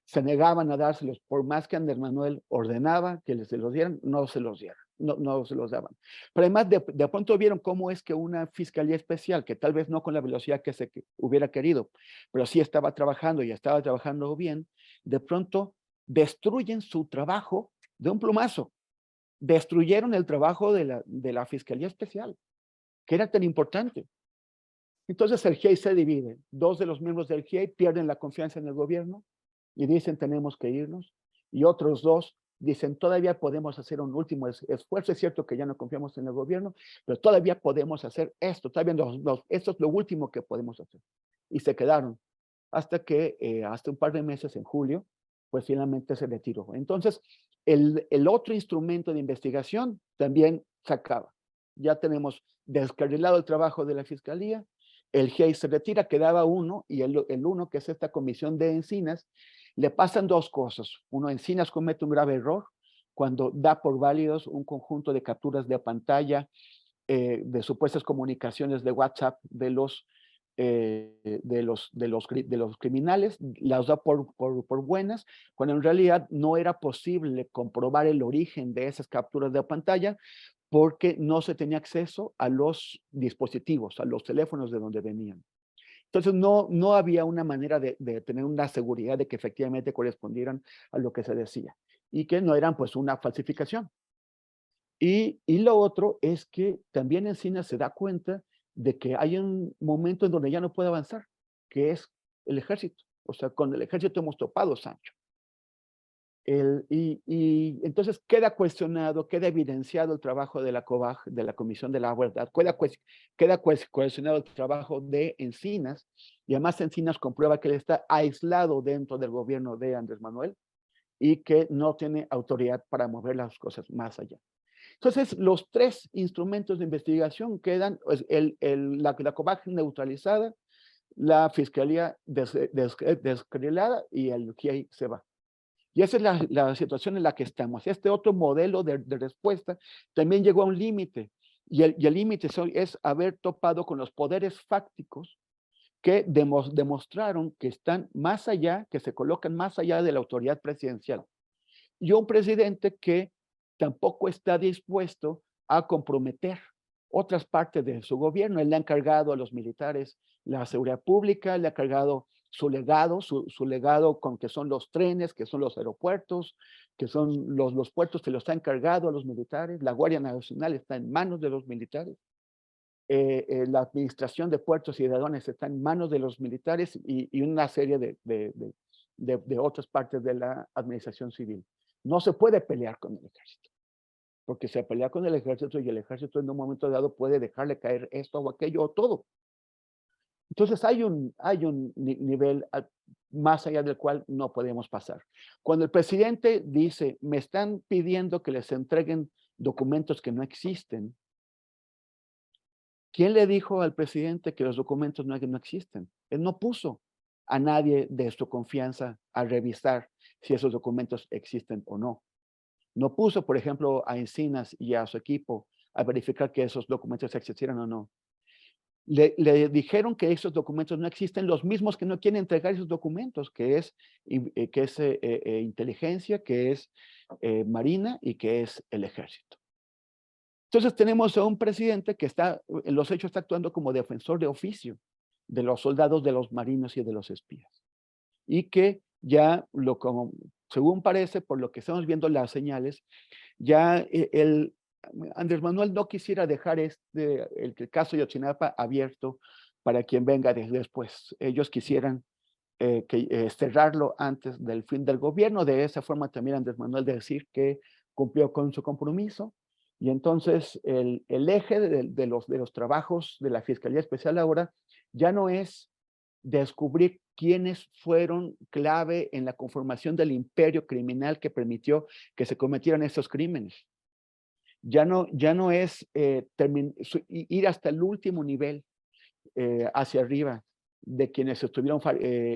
Speaker 3: Se negaban a dárselos, por más que Andrés Manuel ordenaba que se los dieran, no se los dieron, no se los daban. Pero además de pronto vieron cómo es que una fiscalía especial, que tal vez no con la velocidad que se hubiera querido, pero sí estaba trabajando y estaba trabajando bien, de pronto destruyen su trabajo de un plumazo. Destruyeron el trabajo de la fiscalía especial, que era tan importante. Entonces el GIEI se divide. Dos de los miembros del GIEI pierden la confianza en el gobierno y dicen tenemos que irnos. Y otros dos dicen todavía podemos hacer un último esfuerzo. Es cierto que ya no confiamos en el gobierno, pero todavía podemos hacer esto. Todavía esto es lo último que podemos hacer. Y se quedaron hasta que hasta un par de meses en julio, pues finalmente se retiró. Entonces, el otro instrumento de investigación también se acaba. Ya tenemos descarrilado el trabajo de la fiscalía, el GIEI se retira, quedaba uno, y el uno, que es esta comisión de Encinas, le pasan dos cosas. Uno, Encinas comete un grave error cuando da por válidos un conjunto de capturas de pantalla de supuestas comunicaciones de WhatsApp de los criminales, las da por buenas, cuando en realidad no era posible comprobar el origen de esas capturas de pantalla, porque no se tenía acceso a los dispositivos, a los teléfonos de donde venían. Entonces no había una manera de tener una seguridad de que efectivamente correspondieran a lo que se decía y que no eran pues una falsificación. Y lo otro es que también Encinas se da cuenta de que hay un momento en donde ya no puede avanzar, que es el ejército. O sea, con el ejército hemos topado, Sancho. Y entonces queda cuestionado, queda evidenciado el trabajo de la COBAG, de la Comisión de la Verdad, queda cuestionado el trabajo de Encinas, y además Encinas comprueba que él está aislado dentro del gobierno de Andrés Manuel y que no tiene autoridad para mover las cosas más allá. Entonces, los tres instrumentos de investigación quedan, pues, la COBAG neutralizada, la Fiscalía descarrilada y el GIEI se va. Y esa es la situación en la que estamos. Este otro modelo de respuesta también llegó a un límite, y el límite es haber topado con los poderes fácticos que demostraron que están más allá, que se colocan más allá de la autoridad presidencial. Y un presidente que tampoco está dispuesto a comprometer otras partes de su gobierno. Él le ha encargado a los militares la seguridad pública, le ha encargado su legado, su legado con que son los trenes, que son los aeropuertos, que son los puertos, que los ha encargado a los militares. La Guardia Nacional está en manos de los militares. La administración de puertos y de aduanas está en manos de los militares y una serie de otras partes de la administración civil. No se puede pelear con el ejército, porque se pelea con el ejército y el ejército en un momento dado puede dejarle caer esto o aquello o todo. Entonces hay un nivel más allá del cual no podemos pasar. Cuando el presidente dice, me están pidiendo que les entreguen documentos que no existen, ¿quién le dijo al presidente que los documentos no existen? Él no puso a nadie de su confianza a revisar si esos documentos existen o no. No puso, por ejemplo, a Encinas y a su equipo a verificar que esos documentos existieran o no. le dijeron que esos documentos no existen, los mismos que no quieren entregar esos documentos, que es inteligencia, que es marina y que es el ejército. Entonces tenemos a un presidente que está, en los hechos está actuando como defensor de oficio de los soldados, de los marinos y de los espías. Y que ya, como, según parece, por lo que estamos viendo las señales, ya Andrés Manuel no quisiera dejar el caso de Ayotzinapa abierto para quien venga después. Ellos quisieran cerrarlo antes del fin del gobierno. De esa forma también Andrés Manuel decir que cumplió con su compromiso. Y entonces el eje de los trabajos de la Fiscalía Especial ahora ya no es descubrir quiénes fueron clave en la conformación del imperio criminal que permitió que se cometieran estos crímenes. Ya no es ir hasta el último nivel hacia arriba de quienes estuvieron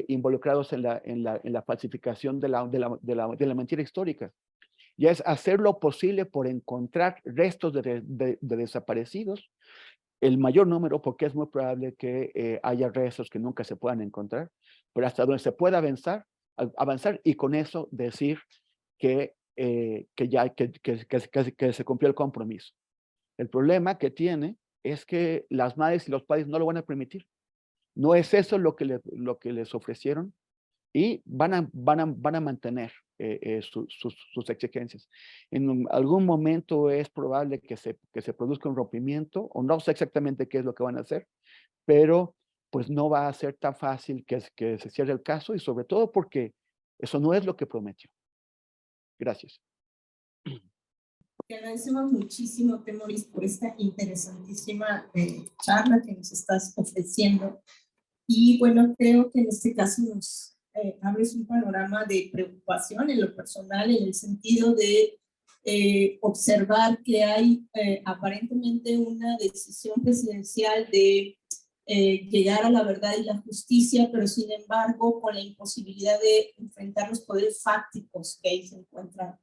Speaker 3: involucrados en la falsificación de la mentira histórica. Ya es hacer lo posible por encontrar restos de desaparecidos, el mayor número, porque es muy probable que haya restos que nunca se puedan encontrar, pero hasta donde se pueda avanzar y con eso decir que se cumplió el compromiso. El problema que tiene es que las madres y los padres no lo van a permitir. No es eso lo que les ofrecieron y van a mantener sus exigencias. En algún momento es probable que se produzca un rompimiento, o no sé exactamente qué es lo que van a hacer, pero pues no va a ser tan fácil que se cierre el caso, y sobre todo porque eso no es lo que prometió. Gracias.
Speaker 4: Te agradecemos muchísimo, Temoris, por esta interesantísima charla que nos estás ofreciendo. Y bueno, creo que en este caso nos abres un panorama de preocupación en lo personal, en el sentido de observar que hay aparentemente una decisión presidencial de llegar a la verdad y la justicia, pero sin embargo con la imposibilidad de enfrentar los poderes fácticos que ahí se encuentran.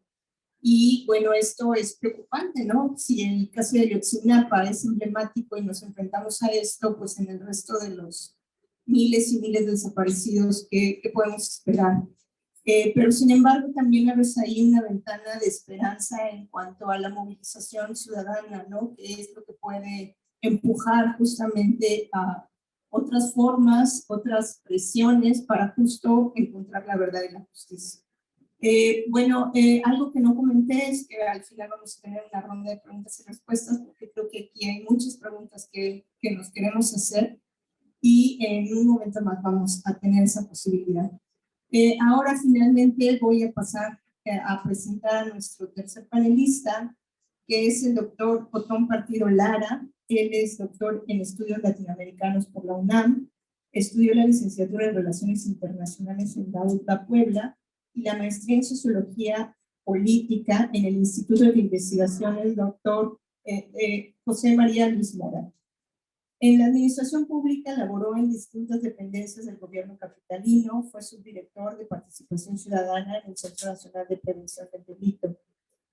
Speaker 4: Y bueno, esto es preocupante, ¿no? Si el caso de Ayotzinapa es emblemático y nos enfrentamos a esto, pues en el resto de los miles y miles de desaparecidos que podemos esperar. Pero sin embargo también abres ahí una ventana de esperanza en cuanto a la movilización ciudadana, ¿no? Que es lo que puede empujar justamente a otras formas, otras presiones para justo encontrar la verdad y la justicia. Algo que no comenté es que al final vamos a tener una ronda de preguntas y respuestas, porque creo que aquí hay muchas preguntas que nos queremos hacer y en un momento más vamos a tener esa posibilidad. Ahora finalmente voy a pasar a presentar a nuestro tercer panelista, que es el doctor Otón Partido Lara. Él es doctor en estudios latinoamericanos por la UNAM, estudió la licenciatura en Relaciones Internacionales en la UTLA Puebla y la maestría en Sociología Política en el Instituto de Investigaciones doctor José María Luis Mora. En la administración pública laboró en distintas dependencias del gobierno capitalino, fue subdirector de Participación Ciudadana en el Centro Nacional de Prevención del Delito.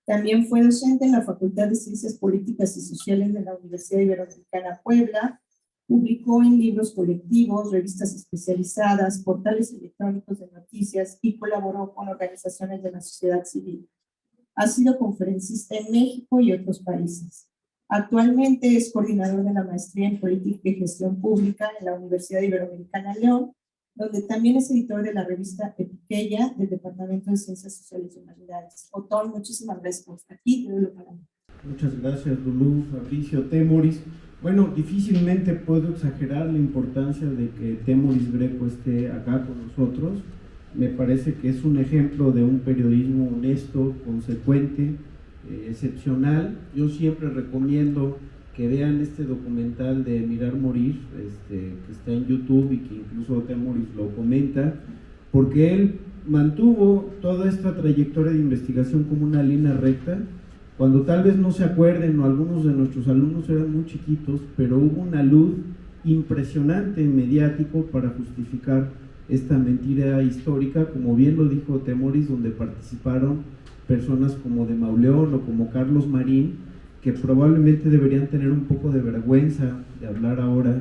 Speaker 4: También fue docente en la Facultad de Ciencias Políticas y Sociales de la Universidad Iberoamericana Puebla, publicó en libros colectivos, revistas especializadas, portales electrónicos de noticias y colaboró con organizaciones de la sociedad civil. Ha sido conferencista en México y otros países. Actualmente es coordinador de la maestría en Política y Gestión Pública en la Universidad Iberoamericana León, donde también es editor de la revista Epiqueya del Departamento de Ciencias Sociales y Humanidades. Otón, muchísimas gracias por estar aquí. Te doy la palabra.
Speaker 5: Muchas gracias, Lulú, Fabricio, Temoris. Bueno, difícilmente puedo exagerar la importancia de que Temoris Greco esté acá con nosotros. Me parece que es un ejemplo de un periodismo honesto, consecuente, excepcional. Yo siempre recomiendo que vean este documental de Mirar Morir, que está en YouTube y que incluso Temoris lo comenta, porque él mantuvo toda esta trayectoria de investigación como una línea recta, cuando tal vez no se acuerden, o algunos de nuestros alumnos eran muy chiquitos, pero hubo una luz impresionante en mediático para justificar esta mentira histórica, como bien lo dijo Temoris, donde participaron personas como de Mauleón o como Carlos Marín, que probablemente deberían tener un poco de vergüenza de hablar ahora,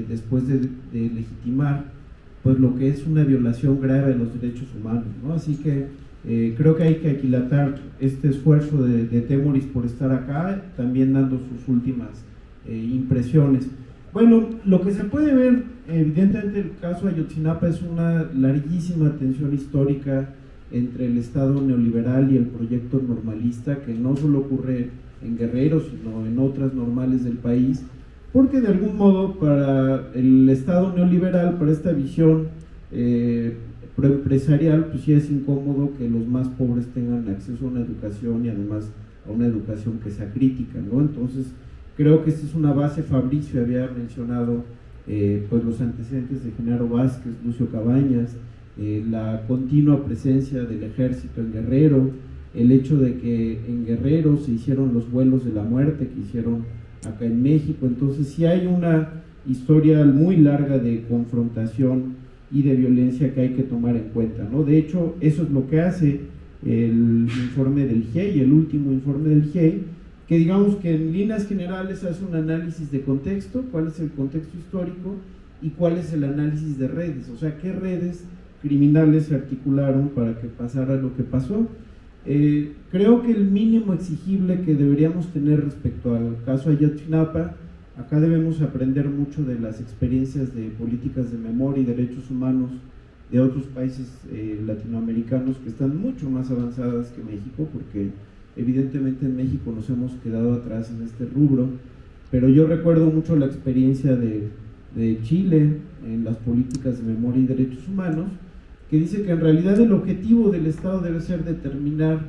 Speaker 5: después de legitimar pues lo que es una violación grave de los derechos humanos, ¿no? Así que creo que hay que aquilatar este esfuerzo de Temoris por estar acá, también dando sus últimas impresiones. Bueno, lo que se puede ver, evidentemente el caso Ayotzinapa es una larguísima tensión histórica entre el Estado neoliberal y el proyecto normalista, que no solo ocurre en Guerrero, sino en otras normales del país, porque de algún modo para el Estado neoliberal, para esta visión proempresarial, pues sí es incómodo que los más pobres tengan acceso a una educación y además a una educación que sea crítica, ¿no? Entonces creo que esta es una base. Fabricio había mencionado pues los antecedentes de Genaro Vázquez, Lucio Cabañas, la continua presencia del ejército en Guerrero, el hecho de que en Guerrero se hicieron los vuelos de la muerte que hicieron acá en México. Entonces sí hay una historia muy larga de confrontación y de violencia que hay que tomar en cuenta, ¿no? De hecho, eso es lo que hace el informe del GIEI, el último informe del GIEI, que digamos que en líneas generales hace un análisis de contexto, cuál es el contexto histórico y cuál es el análisis de redes, o sea, qué redes criminales se articularon para que pasara lo que pasó. Creo que el mínimo exigible que deberíamos tener respecto al caso Ayotzinapa, acá debemos aprender mucho de las experiencias de políticas de memoria y derechos humanos de otros países latinoamericanos que están mucho más avanzadas que México, porque evidentemente en México nos hemos quedado atrás en este rubro, pero yo recuerdo mucho la experiencia de Chile en las políticas de memoria y derechos humanos, que dice que en realidad el objetivo del Estado debe ser determinar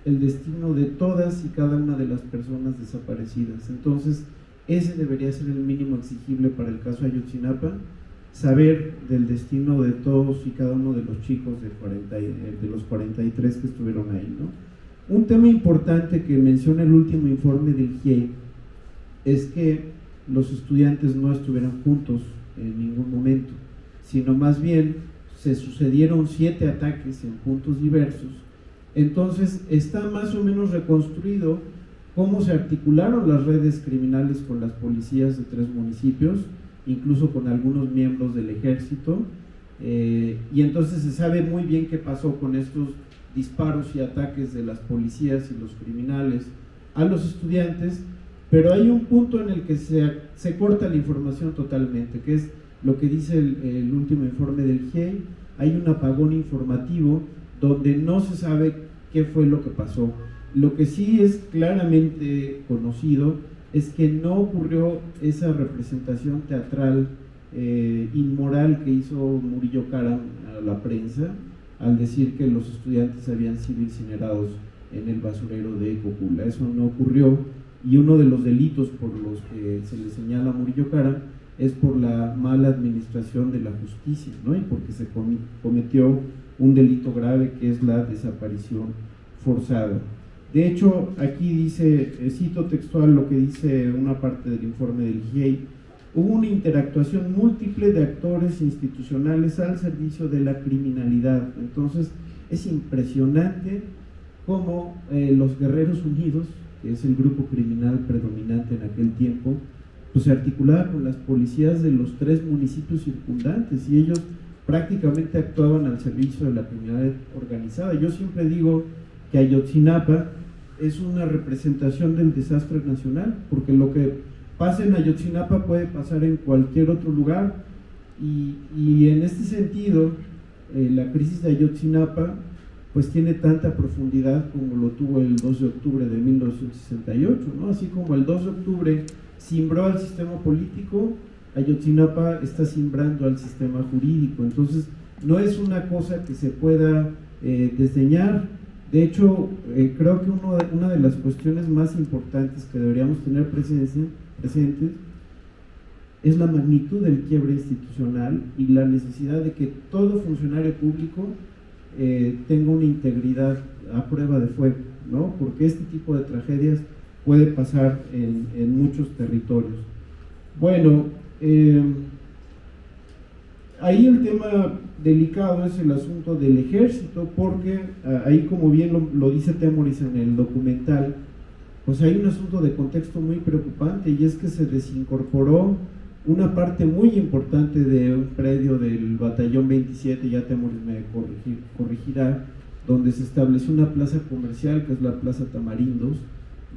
Speaker 5: el destino de todas y cada una de las personas desaparecidas. Entonces, ese debería ser el mínimo exigible para el caso Ayotzinapa, saber del destino de todos y cada uno de los chicos de los 43 que estuvieron ahí, ¿no? Un tema importante que menciona el último informe del GIEI es que los estudiantes no estuvieran juntos en ningún momento, sino más bien se sucedieron 7 ataques en puntos diversos. Entonces está más o menos reconstruido cómo se articularon las redes criminales con las policías de 3 municipios, incluso con algunos miembros del ejército, y entonces se sabe muy bien qué pasó con estos disparos y ataques de las policías y los criminales a los estudiantes, pero hay un punto en el que se corta la información totalmente, que es lo que dice el último informe del GIEI. Hay un apagón informativo donde no se sabe qué fue lo que pasó. Lo que sí es claramente conocido es que no ocurrió esa representación teatral inmoral que hizo Murillo Karam a la prensa al decir que los estudiantes habían sido incinerados en el basurero de Cocula. Eso no ocurrió, y uno de los delitos por los que se le señala a Murillo Karam es por la mala administración de la justicia, ¿no? Y porque se cometió un delito grave que es la desaparición forzada. De hecho, aquí dice, cito textual lo que dice una parte del informe del GIEI: hubo una interactuación múltiple de actores institucionales al servicio de la criminalidad. Entonces, es impresionante cómo los Guerreros Unidos, que es el grupo criminal predominante en aquel tiempo, pues se articulaba con las policías de los 3 municipios circundantes, y ellos prácticamente actuaban al servicio de la criminalidad organizada. Yo siempre digo que Ayotzinapa es una representación del desastre nacional, porque lo que pasa en Ayotzinapa puede pasar en cualquier otro lugar, y en este sentido la crisis de Ayotzinapa pues tiene tanta profundidad como lo tuvo el 2 de octubre de 1968, ¿no? Así como el 2 de octubre cimbró al sistema político, Ayotzinapa está cimbrando al sistema jurídico. Entonces no es una cosa que se pueda desdeñar. De hecho, creo que una de las cuestiones más importantes que deberíamos tener presentes es la magnitud del quiebre institucional y la necesidad de que todo funcionario público tenga una integridad a prueba de fuego, ¿no? Porque este tipo de tragedias puede pasar en muchos territorios. Bueno, ahí el tema delicado es el asunto del ejército, porque ahí, como bien lo dice Temoris en el documental, pues hay un asunto de contexto muy preocupante, y es que se desincorporó una parte muy importante de un predio del batallón 27, ya Temoris me corregirá, donde se estableció una plaza comercial, que es la Plaza Tamarindos,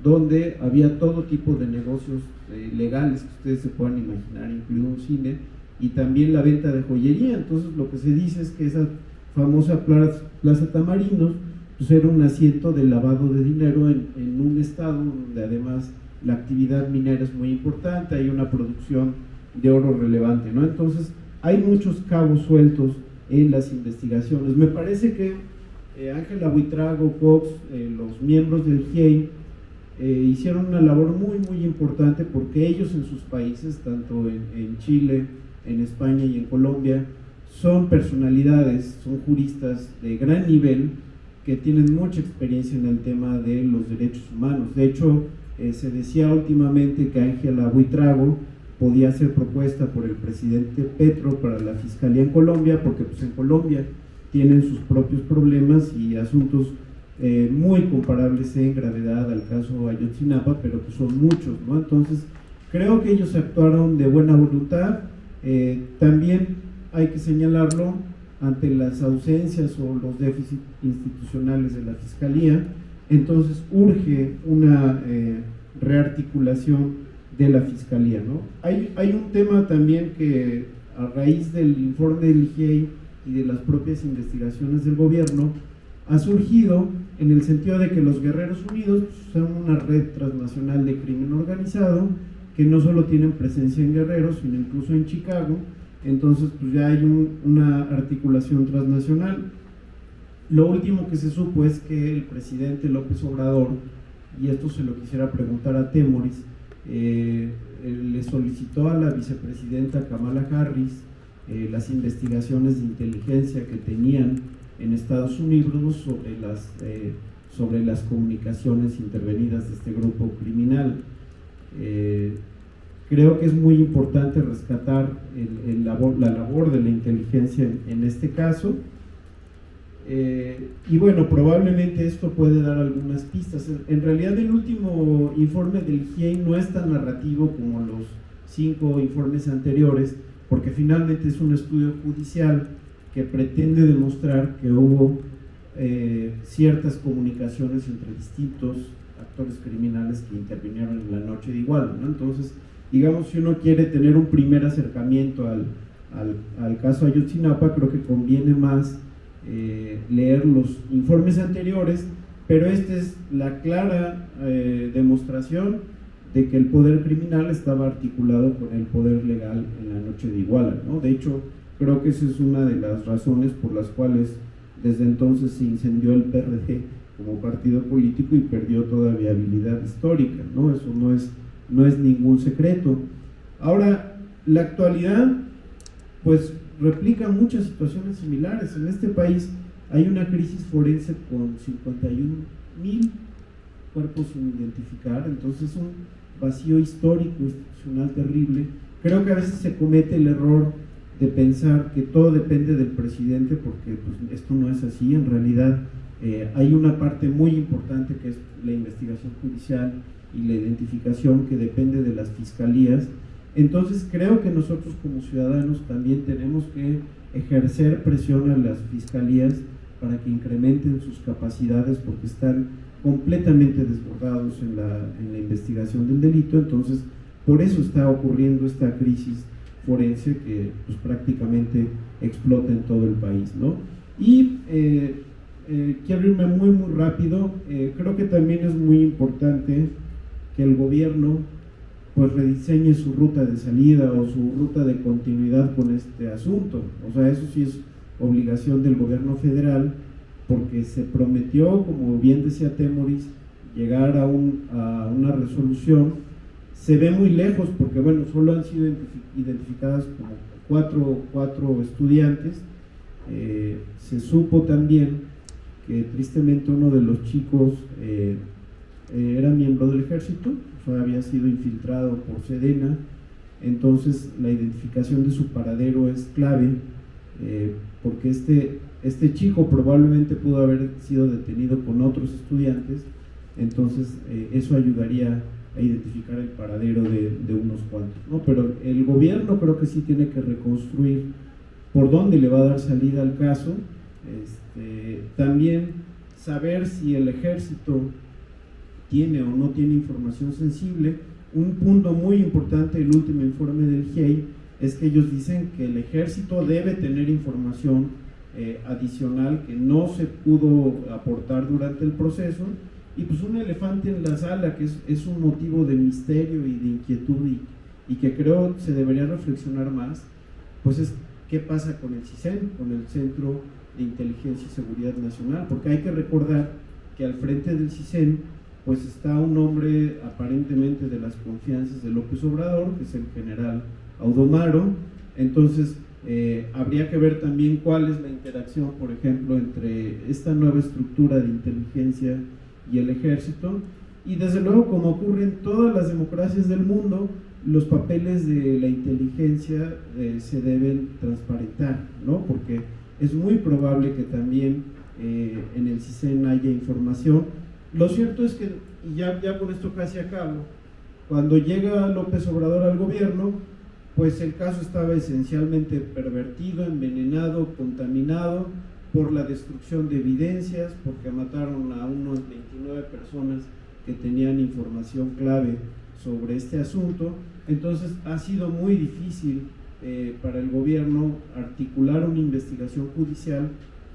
Speaker 5: donde había todo tipo de negocios legales que ustedes se puedan imaginar, incluido un cine, y también la venta de joyería. Entonces lo que se dice es que esa famosa Plaza Tamarindos pues era un asiento de lavado de dinero en un estado donde además la actividad minera es muy importante, hay una producción de oro relevante, ¿no? Entonces hay muchos cabos sueltos en las investigaciones. Me parece que Ángela Buitrago, Cox, los miembros del GIEI hicieron una labor muy importante, porque ellos en sus países, tanto en Chile, en España y en Colombia, son personalidades, son juristas de gran nivel que tienen mucha experiencia en el tema de los derechos humanos. De hecho, se decía últimamente que Ángela Buitrago podía ser propuesta por el presidente Petro para la Fiscalía en Colombia, porque pues en Colombia tienen sus propios problemas y asuntos muy comparables en gravedad al caso Ayotzinapa, pero que son muchos, ¿no? Entonces, creo que ellos actuaron de buena voluntad. También hay que señalarlo ante las ausencias o los déficits institucionales de la Fiscalía. Entonces urge una rearticulación de la Fiscalía, ¿no? Hay un tema también que, a raíz del informe del GIEI y de las propias investigaciones del gobierno, ha surgido en el sentido de que los Guerreros Unidos son una red transnacional de crimen organizado que no solo tienen presencia en Guerrero, sino incluso en Chicago. Entonces pues ya hay una articulación transnacional. Lo último que se supo es que el presidente López Obrador, y esto se lo quisiera preguntar a Temoris, le solicitó a la vicepresidenta Kamala Harris las investigaciones de inteligencia que tenían en Estados Unidos sobre las comunicaciones intervenidas de este grupo criminal. Creo que es muy importante rescatar la labor de la inteligencia en este caso. Y bueno, probablemente esto puede dar algunas pistas. En realidad el último informe del GIEI no es tan narrativo como los 5 informes anteriores, porque finalmente es un estudio judicial que pretende demostrar que hubo ciertas comunicaciones entre distintos actores criminales que intervinieron en la noche de Iguala, ¿no? Entonces, digamos, si uno quiere tener un primer acercamiento al caso Ayotzinapa, creo que conviene más leer los informes anteriores, pero esta es la clara demostración de que el poder criminal estaba articulado con el poder legal en la noche de Iguala, ¿no? De hecho, creo que esa es una de las razones por las cuales desde entonces se incendió el PRD como partido político y perdió toda viabilidad histórica, ¿no? Eso no es ningún secreto. Ahora, la actualidad pues replica muchas situaciones similares. En este país hay una crisis forense con 51,000 cuerpos sin identificar, entonces es un vacío histórico, institucional terrible. Creo que a veces se comete el error de pensar que todo depende del presidente, porque pues, esto no es así. En realidad hay una parte muy importante que es la investigación judicial y la identificación, que depende de las fiscalías. Entonces creo que nosotros como ciudadanos también tenemos que ejercer presión a las fiscalías para que incrementen sus capacidades, porque están completamente desbordados en la investigación del delito. Entonces por eso está ocurriendo esta crisis forense que pues, prácticamente explota en todo el país, ¿no? Y quiero irme muy rápido. Creo que también es muy importante que el gobierno pues rediseñe su ruta de salida o su ruta de continuidad con este asunto. O sea, eso sí es obligación del gobierno federal, porque se prometió, como bien decía Temoris, llegar a una resolución. Se ve muy lejos porque, bueno, solo han sido identificadas como cuatro estudiantes. Se supo también que tristemente uno de los chicos era miembro del ejército, o sea, había sido infiltrado por Sedena. Entonces la identificación de su paradero es clave, porque este chico probablemente pudo haber sido detenido con otros estudiantes entonces eso ayudaría a identificar el paradero de unos cuantos, ¿no? Pero el gobierno creo que sí tiene que reconstruir por dónde le va a dar salida al caso. También saber si el ejército tiene o no tiene información sensible. Un punto muy importante del último informe del GIEI es que ellos dicen que el ejército debe tener información adicional que no se pudo aportar durante el proceso, y pues un elefante en la sala que es un motivo de misterio y de inquietud y que creo se debería reflexionar más, pues es qué pasa con el CISEN, con el Centro de Inteligencia y Seguridad Nacional, porque hay que recordar que al frente del CISEN pues está un hombre aparentemente de las confianzas de López Obrador, que es el general Audomaro. Entonces habría que ver también cuál es la interacción, por ejemplo, entre esta nueva estructura de inteligencia y el ejército, y desde luego, como ocurre en todas las democracias del mundo, los papeles de la inteligencia se deben transparentar, ¿no? Porque es muy probable que también en el CISEN haya información. Lo cierto es que, y ya con esto casi acabo, cuando llega López Obrador al gobierno, pues el caso estaba esencialmente pervertido, envenenado, contaminado por la destrucción de evidencias, porque mataron a unos 29 personas que tenían información clave sobre este asunto. Entonces ha sido muy difícil para el gobierno articular una investigación judicial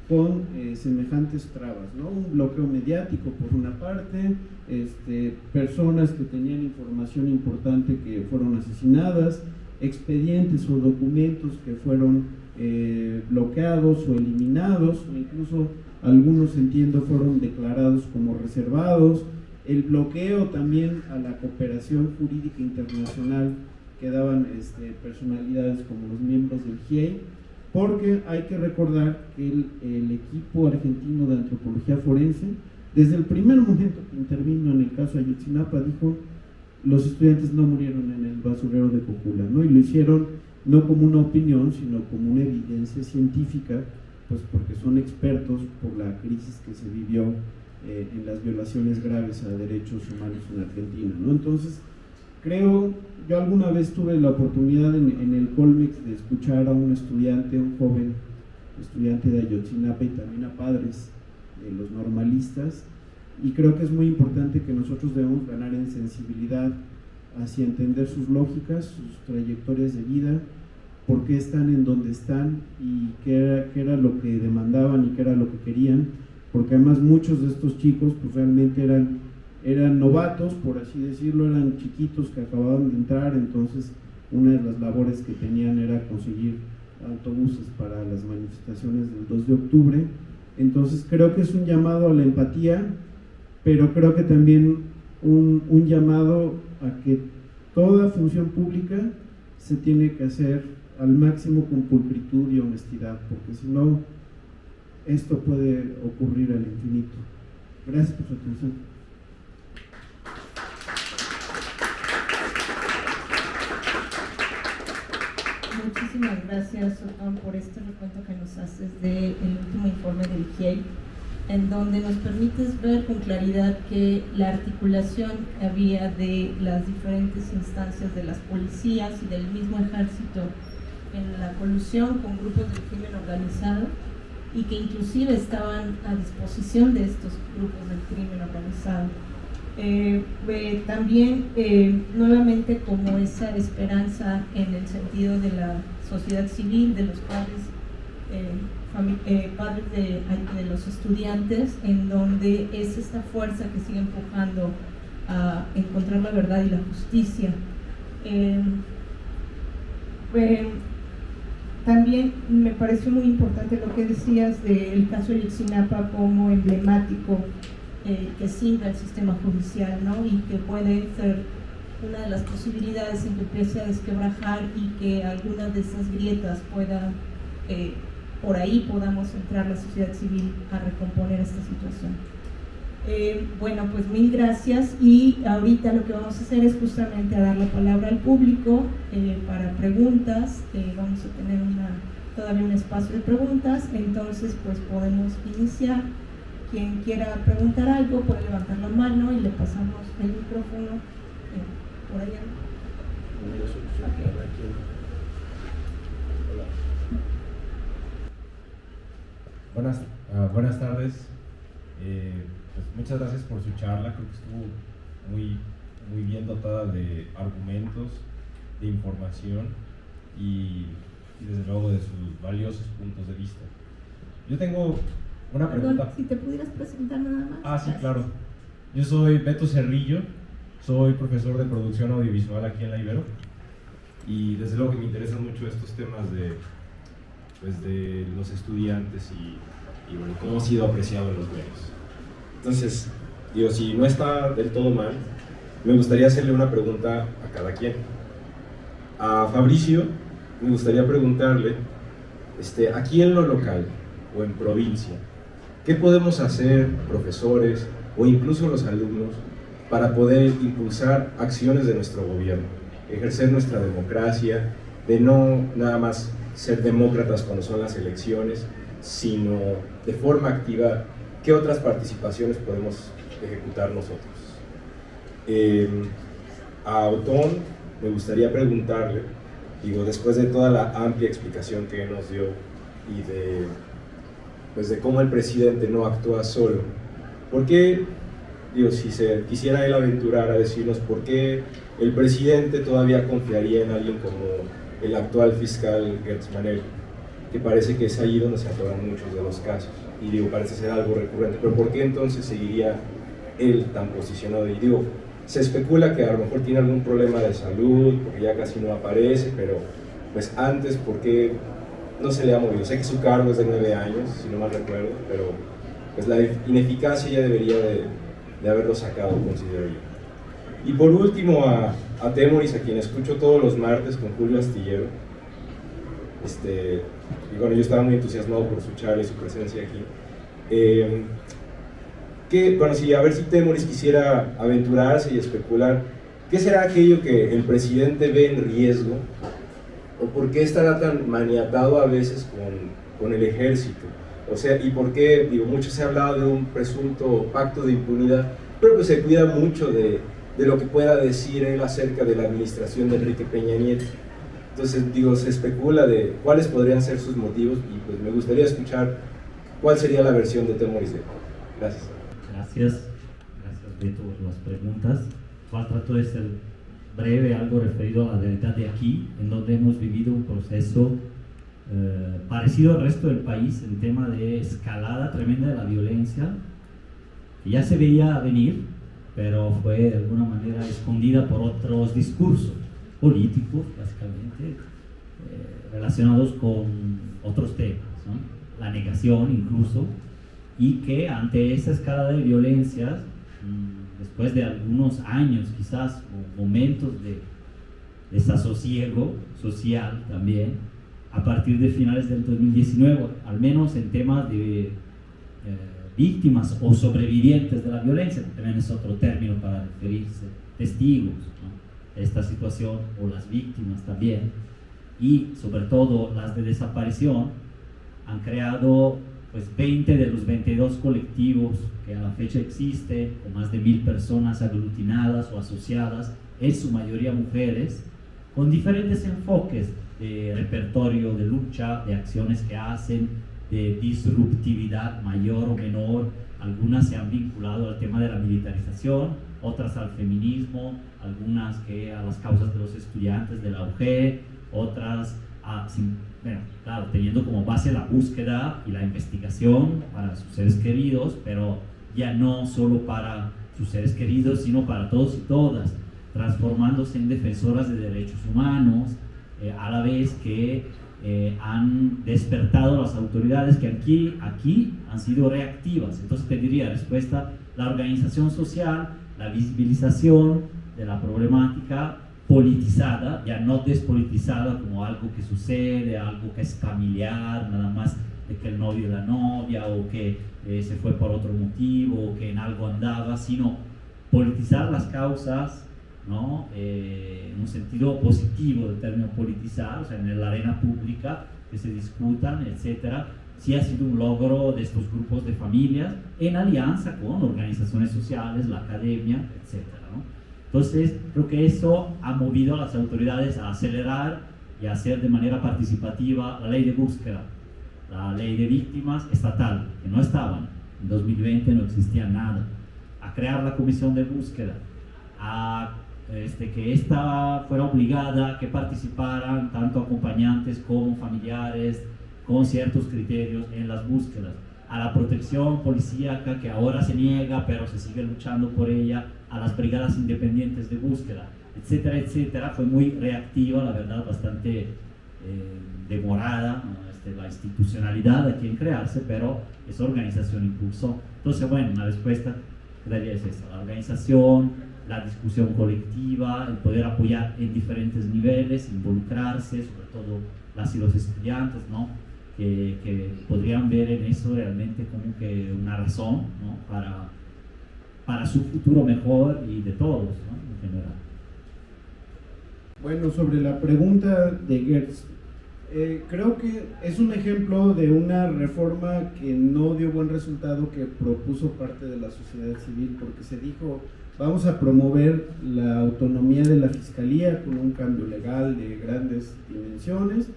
Speaker 5: con semejantes trabas, ¿no? Un bloqueo mediático por una parte, personas que tenían información importante que fueron asesinadas, expedientes o documentos que fueron bloqueados o eliminados, o incluso algunos, entiendo, fueron declarados como reservados, el bloqueo también a la cooperación jurídica internacional que daban personalidades como los miembros del GIEI, porque hay que recordar que el equipo argentino de antropología forense, desde el primer momento que intervino en el caso Ayotzinapa, dijo: los estudiantes no murieron en el basurero de Cocula, ¿no? Y lo hicieron no como una opinión, sino como una evidencia científica, pues porque son expertos por la crisis que se vivió en las violaciones graves a derechos humanos en Argentina, ¿no? Entonces, creo, yo alguna vez tuve la oportunidad en el Colmex de escuchar a un estudiante, un joven estudiante de Ayotzinapa, y también a padres de los normalistas, y creo que es muy importante que nosotros debemos ganar en sensibilidad hacia entender sus lógicas, sus trayectorias de vida, por qué están en donde están y qué era lo que demandaban y qué era lo que querían, porque además muchos de estos chicos pues realmente eran novatos, por así decirlo, eran chiquitos que acababan de entrar. Entonces una de las labores que tenían era conseguir autobuses para las manifestaciones del 2 de octubre. Entonces creo que es un llamado a la empatía, pero creo que también un llamado a que toda función pública se tiene que hacer al máximo con pulcritud y honestidad, porque si no, esto puede ocurrir al infinito. Gracias por su atención.
Speaker 2: Muchísimas gracias, Otón, por este recuento que nos haces del último informe del GIEI, en donde nos permites ver con claridad que la articulación que había de las diferentes instancias de las policías y del mismo ejército en la colusión con grupos del crimen organizado, y que inclusive estaban a disposición de estos grupos del crimen organizado. También nuevamente como esa esperanza en el sentido de la sociedad civil, de los padres, padres de los estudiantes, en donde es esta fuerza que sigue empujando a encontrar la verdad y la justicia. También me pareció muy importante lo que decías del caso de Ayotzinapa como emblemático que sirve al sistema judicial, ¿no? Y que puede ser una de las posibilidades en que empiece a desquebrajar y que alguna de esas grietas pueda, por ahí podamos entrar la sociedad civil a recomponer esta situación. Bueno, pues mil gracias, y ahorita lo que vamos a hacer es justamente a dar la palabra al público para preguntas. Vamos a tener todavía un espacio de preguntas, entonces pues podemos iniciar.
Speaker 4: quien quiera preguntar algo puede levantar la mano y le pasamos el micrófono por allá.
Speaker 6: Buenas tardes. Pues muchas gracias por su charla. Creo que estuvo muy bien dotada de argumentos, de información y desde luego de sus valiosos puntos de vista. Yo tengo una pregunta.
Speaker 4: Perdón, si te pudieras presentar nada más.
Speaker 6: Sí, claro. Yo soy Beto Cerrillo, soy profesor de producción audiovisual aquí en la Ibero y desde luego que me interesan mucho estos temas de los estudiantes y bueno, cómo ha sido apreciado en los medios. Entonces, digo, si no está del todo mal, me gustaría hacerle una pregunta a cada quien. A Fabricio me gustaría preguntarle, aquí en lo local o en provincia, ¿qué podemos hacer profesores o incluso los alumnos para poder impulsar acciones de nuestro gobierno, ejercer nuestra democracia, de no nada más ser demócratas cuando son las elecciones, sino de forma activa, qué otras participaciones podemos ejecutar nosotros? A Otón me gustaría preguntarle, después de toda la amplia explicación que nos dio y de cómo el presidente no actúa solo, ¿por qué, si se quisiera él aventurar a decirnos por qué el presidente todavía confiaría en alguien como el actual fiscal Gertz Manero, que parece que es ahí donde se atoran muchos de los casos, y parece ser algo recurrente, pero por qué entonces seguiría él tan posicionado? Y se especula que a lo mejor tiene algún problema de salud, porque ya casi no aparece, pero pues antes, ¿por qué no se le ha movido? Sé que su cargo es de 9 años, si no mal recuerdo, pero pues la ineficacia ya debería de haberlo sacado, considero yo. Y por último a Temoris, a quien escucho todos los martes con Julio Astillero. Y bueno, yo estaba muy entusiasmado por su charla y su presencia aquí. A ver si Temoris quisiera aventurarse y especular, ¿qué será aquello que el presidente ve en riesgo? ¿O por qué estará tan maniatado a veces con el ejército? O sea, ¿y por qué? Mucho se ha hablado de un presunto pacto de impunidad, pero pues se cuida mucho de lo que pueda decir él acerca de la administración de Enrique Peña Nieto. Entonces, se especula de cuáles podrían ser sus motivos y pues me gustaría escuchar cuál sería la versión de Temoris. Gracias.
Speaker 1: Gracias Beto por las preguntas. Trato de ser breve, algo referido a la realidad de aquí, en donde hemos vivido un proceso parecido al resto del país en tema de escalada tremenda de la violencia, que ya se veía venir, pero fue de alguna manera escondida por otros discursos políticos, básicamente, relacionados con otros temas, ¿no? La negación incluso, y que ante esa escalada de violencias, después de algunos años quizás, o momentos de desasosiego social también, a partir de finales del 2019, al menos en temas de víctimas o sobrevivientes de la violencia, que también es otro término para referirse, testigos, ¿no?, de esta situación, o las víctimas también, y sobre todo las de desaparición, han creado pues 20 de los 22 colectivos que a la fecha existen, con más de 1000 personas aglutinadas o asociadas, en su mayoría mujeres, con diferentes enfoques de repertorio de lucha, de acciones que hacen, de disruptividad mayor o menor. Algunas se han vinculado al tema de la militarización, otras al feminismo, algunas que a las causas de los estudiantes de la UG, otras teniendo como base la búsqueda y la investigación para sus seres queridos, pero ya no solo para sus seres queridos, sino para todos y todas, transformándose en defensoras de derechos humanos, a la vez que han despertado las autoridades que aquí han sido reactivas. Entonces te diría, respuesta, la organización social, la visibilización de la problemática politizada, ya no despolitizada como algo que sucede, algo que es familiar, nada más de que el novio y la novia, o que se fue por otro motivo, o que en algo andaba, sino politizar las causas, ¿no? En un sentido positivo del término politizar, o sea, en la arena pública, que se discutan, etcétera,
Speaker 7: sí ha sido un logro de estos grupos de familias en alianza con organizaciones sociales, la academia, etc., ¿no? Entonces, creo que eso ha movido a las autoridades a acelerar y a hacer de manera participativa la ley de búsqueda, la ley de víctimas estatal, que no estaban. En 2020 no existía nada. A crear la comisión de búsqueda, a que esta fuera obligada, que participaran tanto acompañantes como familiares, con ciertos criterios en las búsquedas, a la protección policíaca que ahora se niega pero se sigue luchando por ella, a las brigadas independientes de búsqueda, etcétera, etcétera. Fue muy reactiva, la verdad, bastante demorada, ¿no? La institucionalidad aquí en crearse, pero esa organización impulsó. Entonces, bueno, una respuesta que daría es esa: la organización, la discusión colectiva, el poder apoyar en diferentes niveles, involucrarse, sobre todo las y los estudiantes, ¿no? Que podrían ver en eso realmente como que una razón, ¿no? para su futuro mejor y de todos, ¿no? En general.
Speaker 5: Bueno, sobre la pregunta de Gertz, creo que es un ejemplo de una reforma que no dio buen resultado, que propuso parte de la sociedad civil, porque se dijo: vamos a promover la autonomía de la fiscalía con un cambio legal de grandes dimensiones,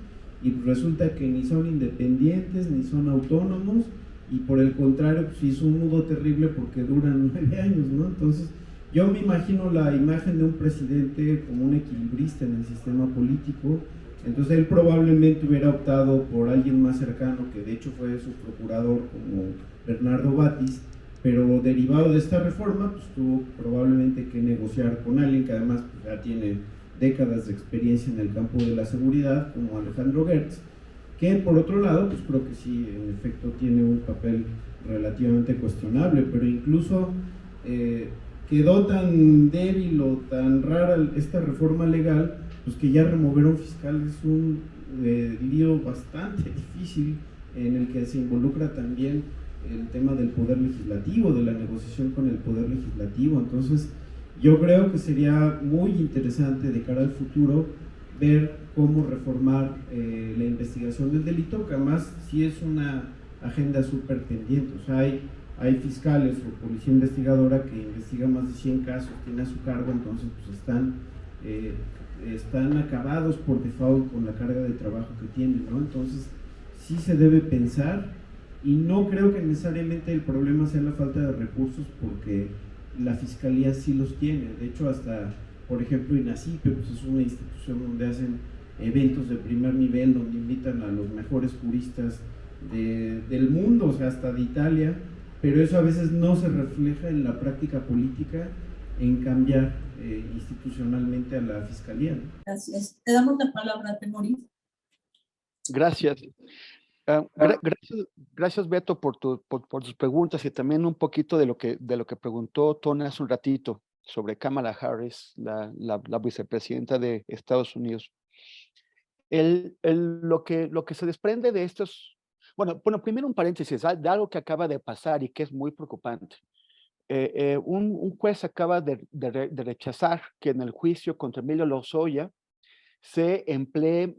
Speaker 5: y resulta que ni son independientes ni son autónomos, y por el contrario pues hizo un nudo terrible porque duran 9 años, ¿no? Entonces yo me imagino la imagen de un presidente como un equilibrista en el sistema político. Entonces él probablemente hubiera optado por alguien más cercano, que de hecho fue su procurador, como Bernardo Batis, pero derivado de esta reforma pues tuvo probablemente que negociar con alguien que además pues, ya tiene décadas de experiencia en el campo de la seguridad, como Alejandro Gertz, que por otro lado pues creo que sí, en efecto tiene un papel relativamente cuestionable, pero incluso quedó tan débil o tan rara esta reforma legal, pues que ya remover a un fiscal es un lío bastante difícil, en el que se involucra también el tema del poder legislativo, de la negociación con el poder legislativo. Entonces yo creo que sería muy interesante de cara al futuro ver cómo reformar la investigación del delito, que además sí es una agenda súper pendiente. O sea, hay fiscales o policía investigadora que investiga más de 100 casos, tiene a su cargo, entonces pues están acabados por default con la carga de trabajo que tienen, ¿no? Entonces sí se debe pensar, y no creo que necesariamente el problema sea la falta de recursos, porque la fiscalía sí los tiene. De hecho, hasta, por ejemplo, INACIPE pues es una institución donde hacen eventos de primer nivel, donde invitan a los mejores juristas del mundo, o sea, hasta de Italia, pero eso a veces no se refleja en la práctica política, en cambiar institucionalmente a la fiscalía, ¿no?
Speaker 4: Gracias. Te damos la palabra, Temoris.
Speaker 3: Gracias. Gracias, Beto, por tus preguntas, y también un poquito de lo que preguntó Tony hace un ratito sobre Kamala Harris, la vicepresidenta de Estados Unidos. Lo que se desprende de estos, bueno, primero un paréntesis de algo que acaba de pasar y que es muy preocupante. Un juez acaba de rechazar que en el juicio contra Emilio Lozoya se emplee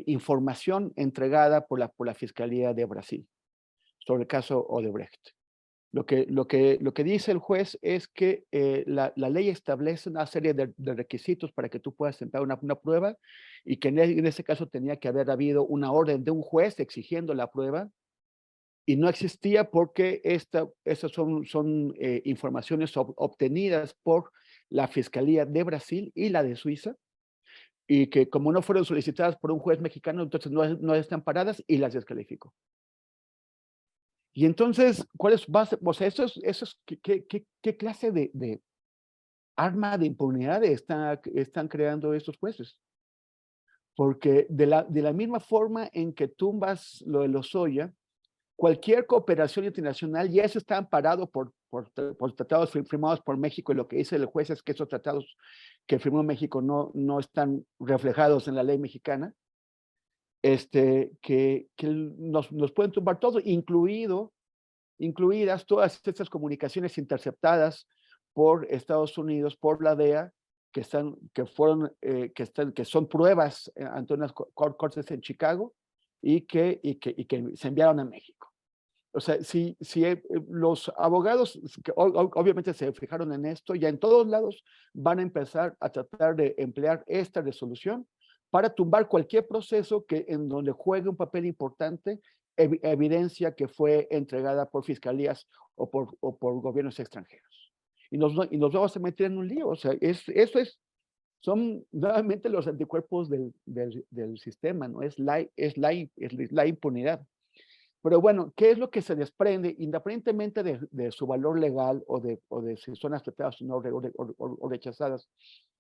Speaker 3: información entregada por la Fiscalía de Brasil sobre el caso Odebrecht. Lo que dice el juez es que la ley establece una serie de requisitos para que tú puedas emplear una prueba, y que en ese caso tenía que haber habido una orden de un juez exigiendo la prueba, y no existía porque esas son informaciones obtenidas por la Fiscalía de Brasil y la de Suiza, y que como no fueron solicitadas por un juez mexicano, entonces no están paradas, y las descalificó. Y entonces, ¿cuál es base? O sea, ¿qué clase de arma de impunidad están creando estos jueces? Porque de la misma forma en que tumbas lo de Lozoya, cualquier cooperación internacional ya eso está amparado por tratados firmados por México, y lo que dice el juez es que esos tratados que firmó México no están reflejados en la ley mexicana, que nos pueden tumbar todo, incluidas todas estas comunicaciones interceptadas por Estados Unidos, por la DEA, que son pruebas ante unas cortes en Chicago, y que se enviaron a México. O sea, si los abogados que obviamente se fijaron en esto, ya en todos lados van a empezar a tratar de emplear esta resolución para tumbar cualquier proceso que en donde juegue un papel importante evidencia que fue entregada por fiscalías o por gobiernos extranjeros. Y nos vamos a meter en un lío. O sea, son nuevamente los anticuerpos del sistema, ¿no? Es la impunidad. Pero bueno, ¿qué es lo que se desprende, independientemente de su valor legal o de si son aceptadas o rechazadas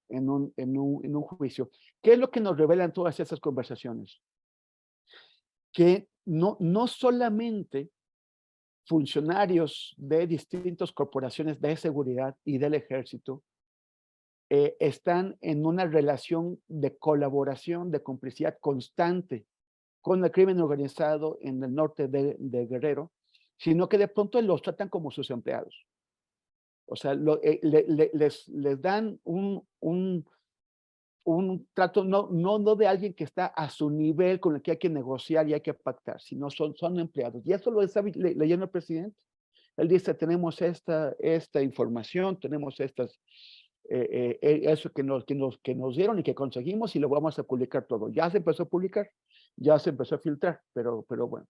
Speaker 3: en un juicio? ¿Qué es lo que nos revelan todas esas conversaciones? Que no solamente funcionarios de distintas corporaciones de seguridad y del ejército están en una relación de colaboración, de complicidad constante con el crimen organizado en el norte de Guerrero, sino que de pronto los tratan como sus empleados. O sea, les dan un trato no de alguien que está a su nivel con el que hay que negociar y hay que pactar, sino son empleados. Y eso lo está leyendo el presidente. Él dice, tenemos esta información, tenemos eso que nos dieron y que conseguimos y lo vamos a publicar todo. Ya se empezó a publicar, ya se empezó a filtrar, pero bueno.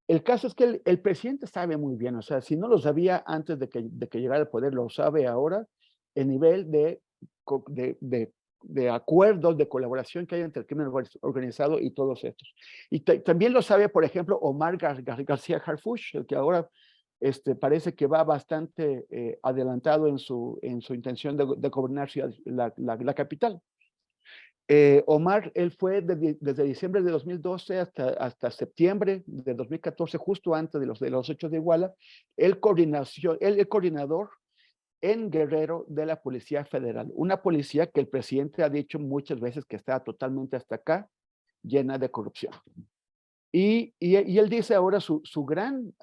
Speaker 3: El caso es que el presidente sabe muy bien, o sea, si no lo sabía antes de que llegara al poder, lo sabe ahora, el nivel de acuerdos, de colaboración que hay entre el crimen organizado y todos estos. Y también lo sabe, por ejemplo, Omar García Harfuch, el que ahora parece que va bastante adelantado en su intención de gobernar la capital. Omar, él fue desde diciembre de 2012 hasta septiembre de 2014, justo antes de los hechos de Iguala, el coordinador en Guerrero de la Policía Federal, una policía que el presidente ha dicho muchas veces que está totalmente hasta acá, llena de corrupción. Y él dice ahora su gran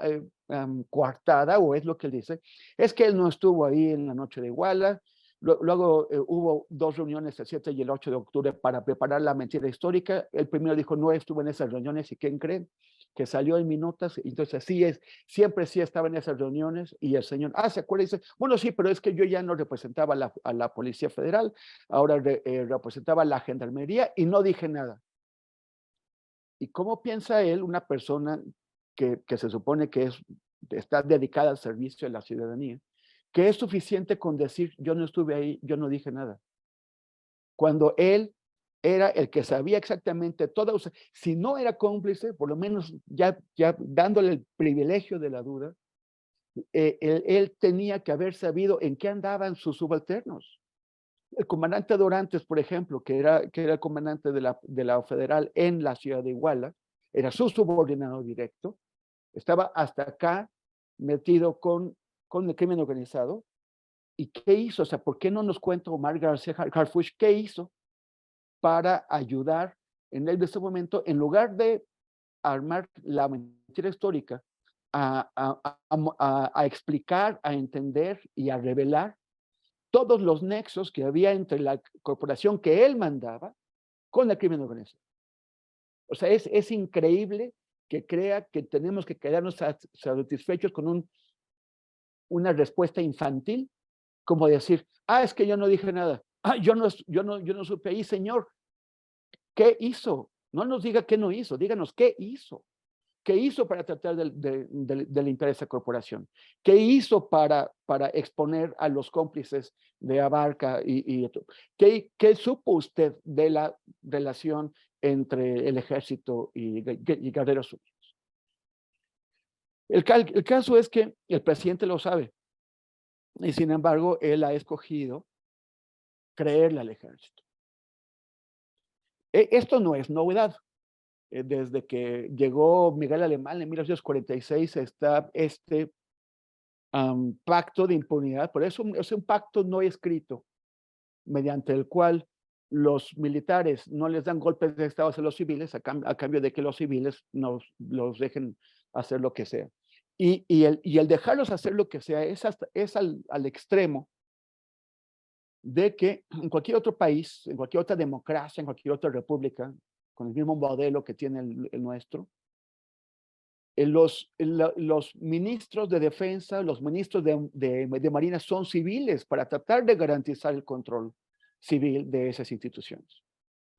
Speaker 3: coartada, o es lo que él dice, es que él no estuvo ahí en la noche de Iguala. Luego hubo 2 reuniones, el 7 y el 8 de octubre, para preparar la mentira histórica. El primero dijo, no estuvo en esas reuniones, ¿y quién creen? Que salió en minutas, entonces siempre sí estaba en esas reuniones, y el señor, ¿se acuerda? Y dice, bueno, sí, pero es que yo ya no representaba a la Policía Federal, ahora representaba a la Gendarmería y no dije nada. ¿Y cómo piensa él, una persona que se supone que está dedicada al servicio de la ciudadanía, que es suficiente con decir, yo no estuve ahí, yo no dije nada? Cuando él era el que sabía exactamente todo, o sea, si no era cómplice, por lo menos ya dándole el privilegio de la duda, él tenía que haber sabido en qué andaban sus subalternos. El comandante Dorantes, por ejemplo, que era el comandante de la federal en la ciudad de Iguala, era su subordinado directo, estaba hasta acá metido con el crimen organizado. ¿Y qué hizo? O sea, ¿por qué no nos cuenta Omar García Harfuch qué hizo para ayudar en ese momento, en lugar de armar la mentira histórica, a explicar, a entender y a revelar todos los nexos que había entre la corporación que él mandaba con el crimen organizado? O sea, es increíble que crea que tenemos que quedarnos satisfechos con una respuesta infantil, como decir, es que yo no dije nada, yo no supe ahí. Señor, ¿qué hizo? No nos diga qué no hizo, díganos qué hizo. ¿Qué hizo para tratar de limpiar esa corporación? ¿Qué hizo para exponer a los cómplices de Abarca? ¿Qué supo usted de la relación entre el ejército y Guerreros Unidos? El caso es que el presidente lo sabe, y sin embargo, él ha escogido creerle al ejército. Esto no es novedad. Desde que llegó Miguel Alemán en 1946 está pacto de impunidad, por eso es un pacto no escrito, mediante el cual los militares no les dan golpes de estado a los civiles a cambio de que los civiles los dejen hacer lo que sea. Y el dejarlos hacer lo que sea es al extremo de que en cualquier otro país, en cualquier otra democracia, en cualquier otra república, con el mismo modelo que tiene el nuestro. Los ministros de defensa, los ministros de Marina son civiles para tratar de garantizar el control civil de esas instituciones.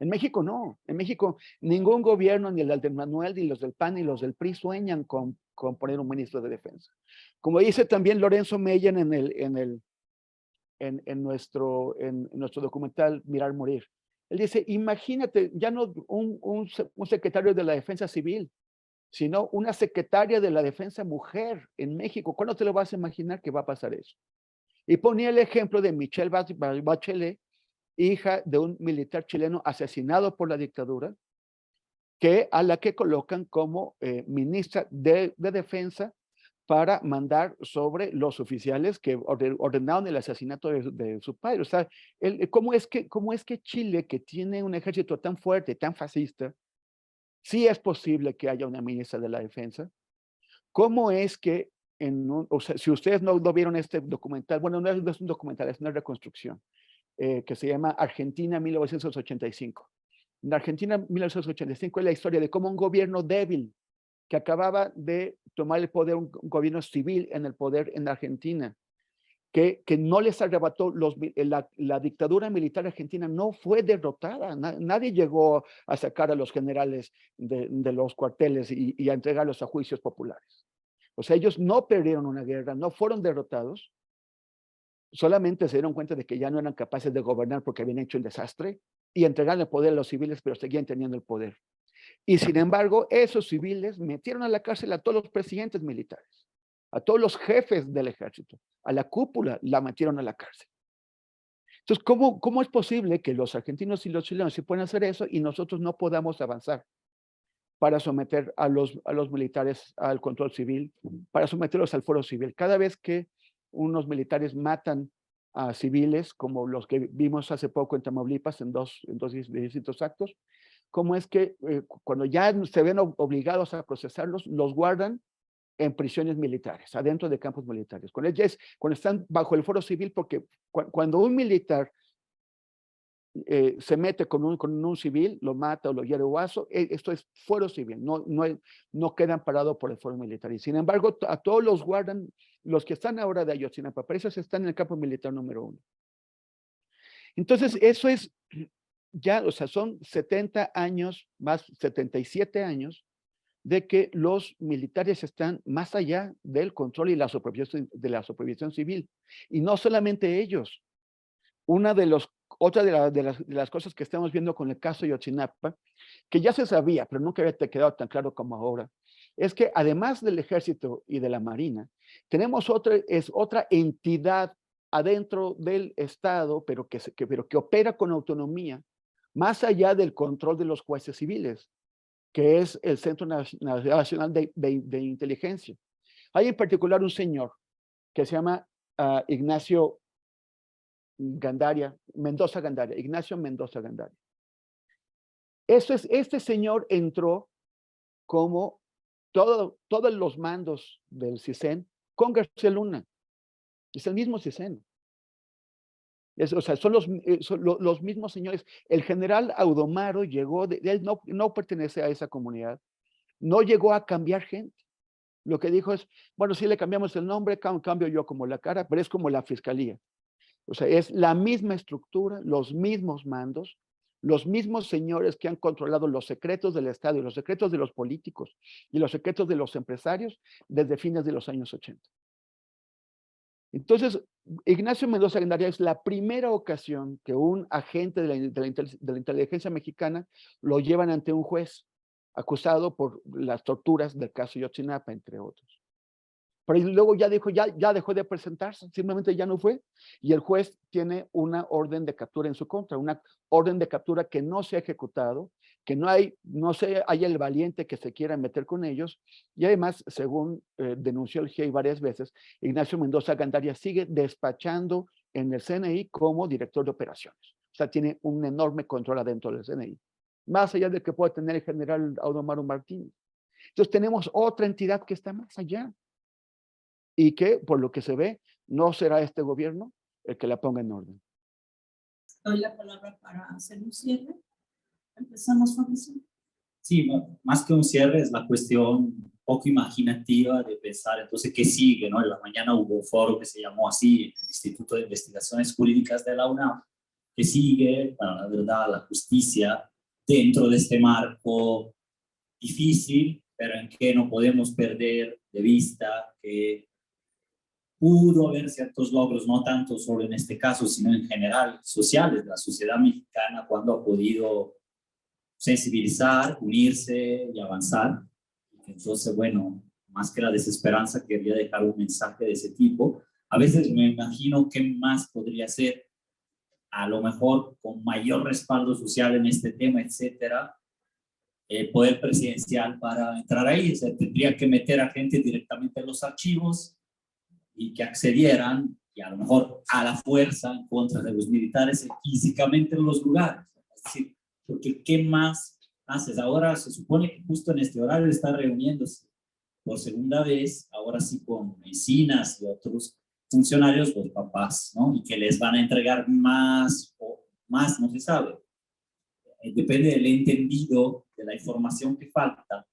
Speaker 3: En México no. En México ningún gobierno, ni el de Andrés Manuel, ni los del PAN, ni los del PRI sueñan con poner un ministro de defensa. Como dice también Lorenzo Meyen en nuestro documental Mirar Morir. Él dice, imagínate, ya no un secretario de la Defensa Civil, sino una secretaria de la Defensa Mujer en México. ¿Cuándo te lo vas a imaginar que va a pasar eso? Y ponía el ejemplo de Michelle Bachelet, hija de un militar chileno asesinado por la dictadura, a la que colocan como ministra de Defensa para mandar sobre los oficiales que ordenaron el asesinato de su padre. O sea, ¿cómo es que Chile, que tiene un ejército tan fuerte, tan fascista, sí es posible que haya una ministra de la Defensa? ¿Cómo es que o sea, si ustedes no vieron este documental, bueno, no es un documental, es una reconstrucción, que se llama Argentina 1985. En Argentina 1985 es la historia de cómo un gobierno débil que acababa de tomar el poder, un gobierno civil en el poder en Argentina, que no les arrebató, la dictadura militar argentina no fue derrotada, nadie llegó a sacar a los generales de los cuarteles y a entregarlos a juicios populares. O sea, ellos no perdieron una guerra, no fueron derrotados, solamente se dieron cuenta de que ya no eran capaces de gobernar porque habían hecho el desastre y entregaron el poder a los civiles, pero seguían teniendo el poder. Y sin embargo, esos civiles metieron a la cárcel a todos los presidentes militares, a todos los jefes del ejército, a la cúpula la metieron a la cárcel. Entonces, ¿cómo es posible que los argentinos y los chilenos sí puedan hacer eso y nosotros no podamos avanzar para someter a los militares al control civil, para someterlos al fuero civil? Cada vez que unos militares matan a civiles, como los que vimos hace poco en Tamaulipas, en dos distintos actos, ¿cómo es que cuando ya se ven obligados a procesarlos, los guardan en prisiones militares, adentro de campos militares? Cuando están bajo el fuero civil, porque cuando un militar se mete con un civil, lo mata o lo hiere guaso, esto es fuero civil, no quedan parados por el fuero militar. Y sin embargo, a todos los guardan, los que están ahora de Ayotzinapa, pero esos están en el campo militar número 1. Entonces, eso es ya, o sea, son 70 años, más 77 años, de que los militares están más allá del control y de la supervisión civil. Y no solamente ellos. Otra de las cosas que estamos viendo con el caso de Ayotzinapa, que ya se sabía, pero nunca había quedado tan claro como ahora, es que además del ejército y de la marina, tenemos otra entidad adentro del Estado, pero que opera con autonomía, más allá del control de los jueces civiles, que es el Centro Nacional de Inteligencia. Hay en particular un señor que se llama Ignacio Mendoza Gandaria. Este señor entró como todos los mandos del CISEN con García Luna. Es el mismo CISEN. O sea, son los mismos señores. El general Audomaro llegó, él no pertenece a esa comunidad, no llegó a cambiar gente. Lo que dijo es, bueno, si le cambiamos el nombre, cambio yo como la cara, pero es como la fiscalía. O sea, es la misma estructura, los mismos mandos, los mismos señores que han controlado los secretos del Estado y los secretos de los políticos y los secretos de los empresarios desde fines de los años 80. Entonces, Ignacio Mendoza Gandaria es la primera ocasión que un agente de la inteligencia mexicana lo llevan ante un juez acusado por las torturas del caso Ayotzinapa, entre otros. Pero luego ya dejó de presentarse, simplemente ya no fue, y el juez tiene una orden de captura en su contra, una orden de captura que no se ha ejecutado, que no hay el valiente que se quiera meter con ellos, y además, según denunció el GIEI varias veces, Ignacio Mendoza Gandaria sigue despachando en el CNI como director de operaciones. O sea, tiene un enorme control adentro del CNI, más allá del que puede tener el general Audomaro Martínez. Entonces tenemos otra entidad que está más allá, y que, por lo que se ve, no será este gobierno el que la ponga en orden.
Speaker 4: Doy la palabra para hacer un cierre. Empezamos, Fabricio.
Speaker 7: Sí, más que un cierre es la cuestión un poco imaginativa de pensar entonces qué sigue, ¿no? En la mañana hubo un foro que se llamó así, el Instituto de Investigaciones Jurídicas de la UNAM, que sigue, para la verdad, la justicia dentro de este marco difícil, pero en que no podemos perder de vista que pudo haber ciertos logros, no tanto solo en este caso, sino en general, sociales, de la sociedad mexicana cuando ha podido sensibilizar, unirse y avanzar. Entonces, bueno, más que la desesperanza, quería dejar un mensaje de ese tipo. A veces me imagino qué más podría ser, a lo mejor con mayor respaldo social en este tema, etcétera, el poder presidencial para entrar ahí. O sea, tendría que meter a gente directamente en los archivos y que accedieran, y a lo mejor a la fuerza en contra de los militares físicamente en los lugares. Es decir, porque ¿qué más haces? Ahora se supone que justo en este horario está reuniéndose por segunda vez, ahora sí con medicinas y otros funcionarios, los papás, ¿no? Y que les van a entregar más o más, no se sabe. Depende del entendido de la información que falta,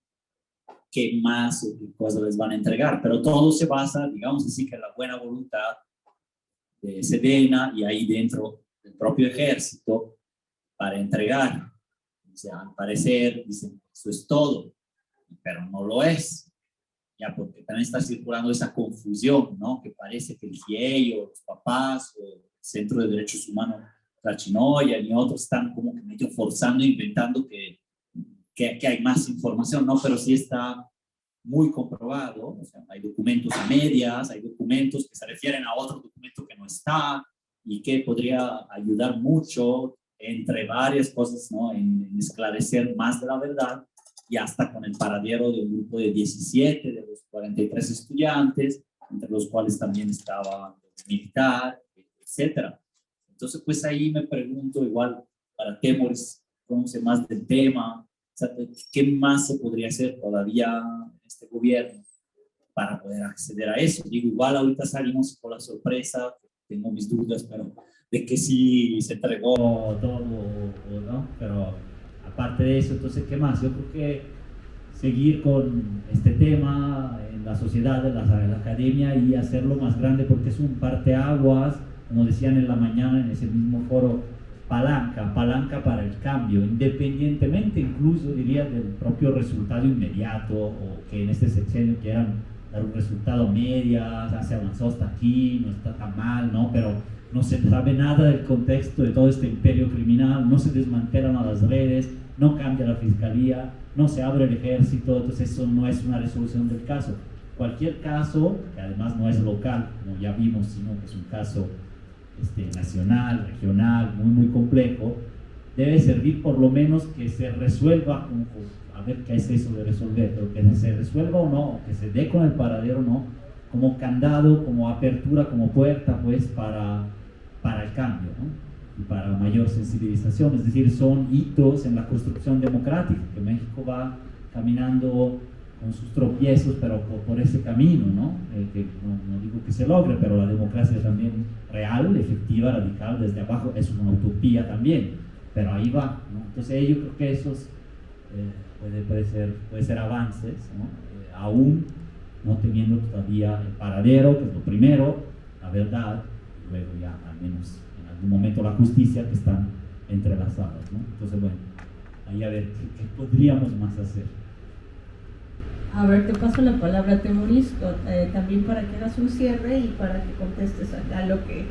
Speaker 7: qué más o qué cosas les van a entregar. Pero todo se basa, digamos así, que en la buena voluntad de Sedena y ahí dentro del propio ejército para entregar. O sea, al parecer dicen, eso es todo, pero no lo es. Ya, porque también está circulando esa confusión, ¿no? Que parece que el GIEI o los papás o el Centro de Derechos Humanos Tlachinoya y otros están como que medio forzando, inventando que hay más información, ¿no? Pero sí está muy comprobado, o sea, hay documentos a medias, hay documentos que se refieren a otro documento que no está y que podría ayudar mucho, entre varias cosas, ¿no? En esclarecer más de la verdad, y hasta con el paradero de un grupo de 17 de los 43 estudiantes, entre los cuales también estaba el militar, etcétera. Entonces, pues ahí me pregunto, igual, para Temoris, conoce más del tema, o sea, ¿qué más se podría hacer todavía en este gobierno para poder acceder a eso? Digo, igual ahorita salimos con la sorpresa, tengo mis dudas, pero de que sí se entregó todo o no, pero aparte de eso, entonces, ¿qué más? Yo creo que seguir con este tema en la sociedad, en la academia, y hacerlo más grande, porque es un parteaguas, como decían en la mañana en ese mismo foro, palanca para el cambio, independientemente incluso, diría, del propio resultado inmediato, o que en este sexenio quieran dar un resultado a medias, se avanzó hasta aquí, no está tan mal, ¿no? Pero no se sabe nada del contexto de todo este imperio criminal, no se desmantelan a las redes, no cambia la fiscalía, no se abre el ejército, entonces eso no es una resolución del caso. Cualquier caso, que además no es local, como ya vimos, sino que es un caso nacional, regional, muy complejo, debe servir por lo menos que se resuelva, a ver qué es eso de resolver, pero que se resuelva o no, que se dé con el paradero o no, como candado, como apertura, como puerta, pues, para el cambio, ¿no? Y para mayor sensibilización. Es decir, son hitos en la construcción democrática, que México va caminando con sus tropiezos, pero por ese camino, ¿no? Que no digo que se logre, pero la democracia también real, efectiva, radical, desde abajo, es una utopía también, pero ahí va, ¿no? Entonces yo creo que esos puede ser avances, ¿no? Aún no teniendo todavía el paradero, que es lo primero, la verdad, y luego ya al menos en algún momento la justicia, que están entrelazadas, ¿no? Entonces, bueno, ahí a ver qué podríamos más hacer.
Speaker 8: A ver, te paso la palabra, Temoris, también para que hagas un cierre y para que contestes a lo que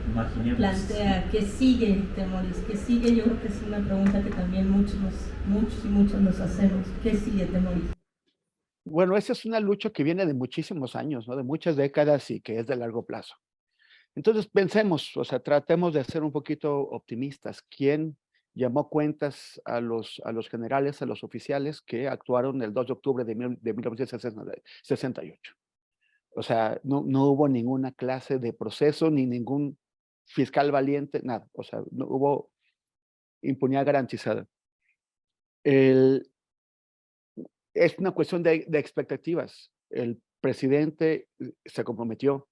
Speaker 8: plantea. ¿Qué sigue, Temoris? ¿Qué sigue? Yo creo que es una pregunta que también muchos y muchos nos hacemos. ¿Qué sigue, Temoris?
Speaker 3: Bueno, esa es una lucha que viene de muchísimos años, ¿no? De muchas décadas y que es de largo plazo. Entonces pensemos, o sea, tratemos de ser un poquito optimistas. ¿Quién llamó cuentas a los generales, a los oficiales que actuaron el 2 de octubre de 1968? O sea, no hubo ninguna clase de proceso, ni ningún fiscal valiente, nada. O sea, no hubo impunidad garantizada. Es una cuestión de expectativas. El presidente se comprometió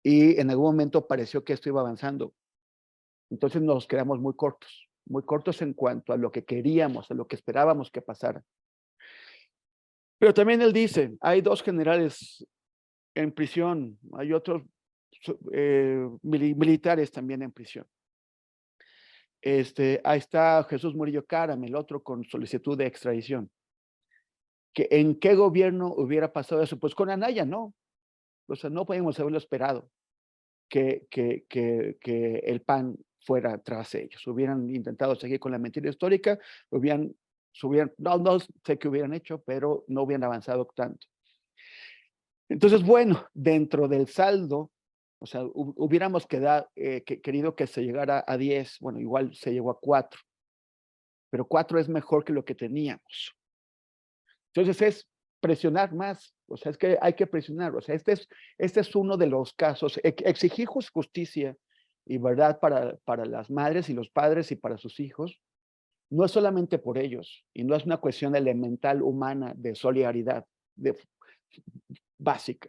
Speaker 3: y en algún momento pareció que esto iba avanzando. Entonces nos quedamos muy cortos. muy cortos en cuanto a lo que queríamos, a lo que esperábamos que pasara. Pero también él dice, hay 2 generales en prisión, hay otros militares también en prisión. Ahí está Jesús Murillo Caram, el otro con solicitud de extradición. ¿En qué gobierno hubiera pasado eso? Pues con Anaya, ¿no? O sea, no podíamos haberlo esperado que el PAN fuera tras ellos. Hubieran intentado seguir con la mentira histórica, no sé qué hubieran hecho, pero no hubieran avanzado tanto. Entonces, bueno, dentro del saldo, o sea, hubiéramos querido que se llegara a 10, bueno, igual se llegó a 4, pero 4 es mejor que lo que teníamos. Entonces es presionar más, o sea, es que hay que presionar, o sea, este es uno de los casos, exigir justicia y verdad para las madres y los padres y para sus hijos, no es solamente por ellos, y no es una cuestión elemental humana de solidaridad básica,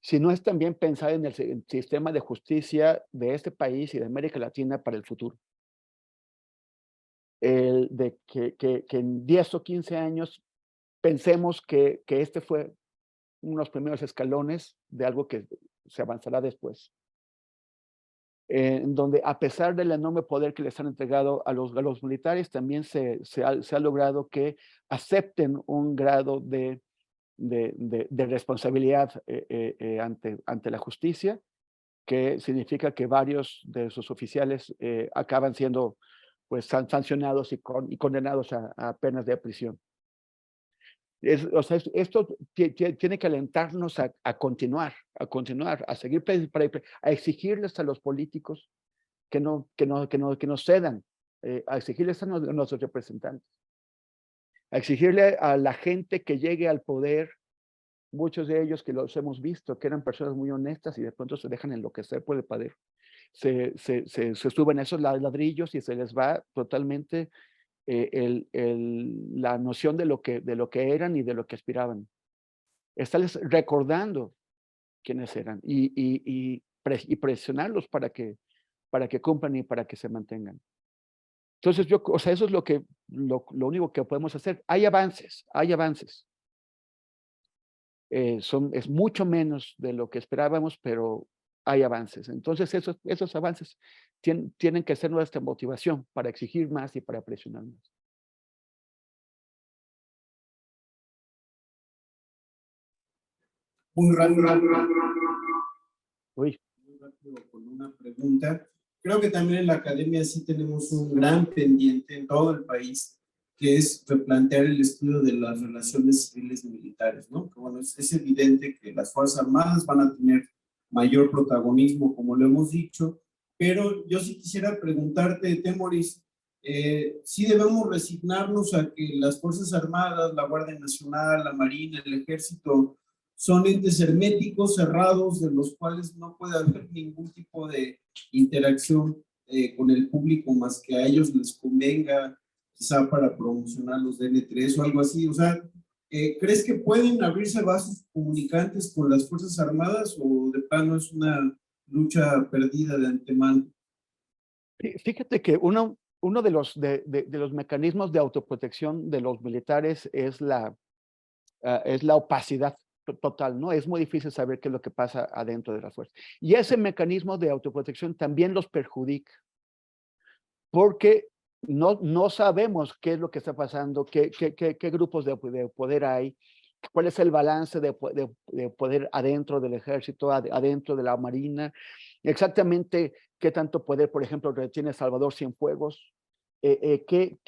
Speaker 3: sino es también pensar en el sistema de justicia de este país y de América Latina para el futuro. De que en 10 o 15 años pensemos que este fue unos primeros escalones de algo que se avanzará después. En donde a pesar del enorme poder que les han entregado a los militares, también se ha logrado que acepten un grado de responsabilidad ante la justicia, que significa que varios de sus oficiales acaban siendo pues sancionados y condenados a penas de prisión. O sea, esto tiene que alentarnos a continuar, a seguir, a exigirles a los políticos que nos cedan, a exigirles a nuestros representantes, a exigirle a la gente que llegue al poder, muchos de ellos que los hemos visto, que eran personas muy honestas y de pronto se dejan enloquecer por el poder. Se suben esos ladrillos y se les va totalmente la noción de lo que eran y de lo que aspiraban. Estarles recordando quiénes eran y presionarlos para que cumplan y para que se mantengan. Entonces, o sea, eso es lo único que podemos hacer. Hay avances. Es mucho menos de lo que esperábamos, pero hay avances. Entonces, esos avances tienen que ser nuestra motivación para exigir más y para presionar más.
Speaker 5: Muy rápido.
Speaker 3: Uy.
Speaker 5: Muy rápido con una pregunta. Creo que también en la academia sí tenemos un gran pendiente en todo el país, que es replantear el estudio de las relaciones civiles y militares, ¿no? Que bueno, es evidente que las Fuerzas Armadas van a tener mayor protagonismo, como lo hemos dicho, pero yo sí quisiera preguntarte, Temoris, sí debemos resignarnos a que las Fuerzas Armadas, la Guardia Nacional, la Marina, el Ejército, son entes herméticos, cerrados, de los cuales no puede haber ningún tipo de interacción con el público más que a ellos les convenga, quizá para promocionar los DN3 o algo así. O sea, ¿crees que pueden abrirse vasos comunicantes con las Fuerzas Armadas o de plano es una lucha perdida de antemano?
Speaker 3: Fíjate que uno de los mecanismos de autoprotección de los militares es la opacidad total, ¿no? Es muy difícil saber qué es lo que pasa adentro de la fuerza. Y ese mecanismo de autoprotección también los perjudica, porque no sabemos qué es lo que está pasando, qué grupos de poder hay, cuál es el balance de poder adentro del ejército, adentro de la marina, exactamente qué tanto poder, por ejemplo, tiene Salvador Cienfuegos, qué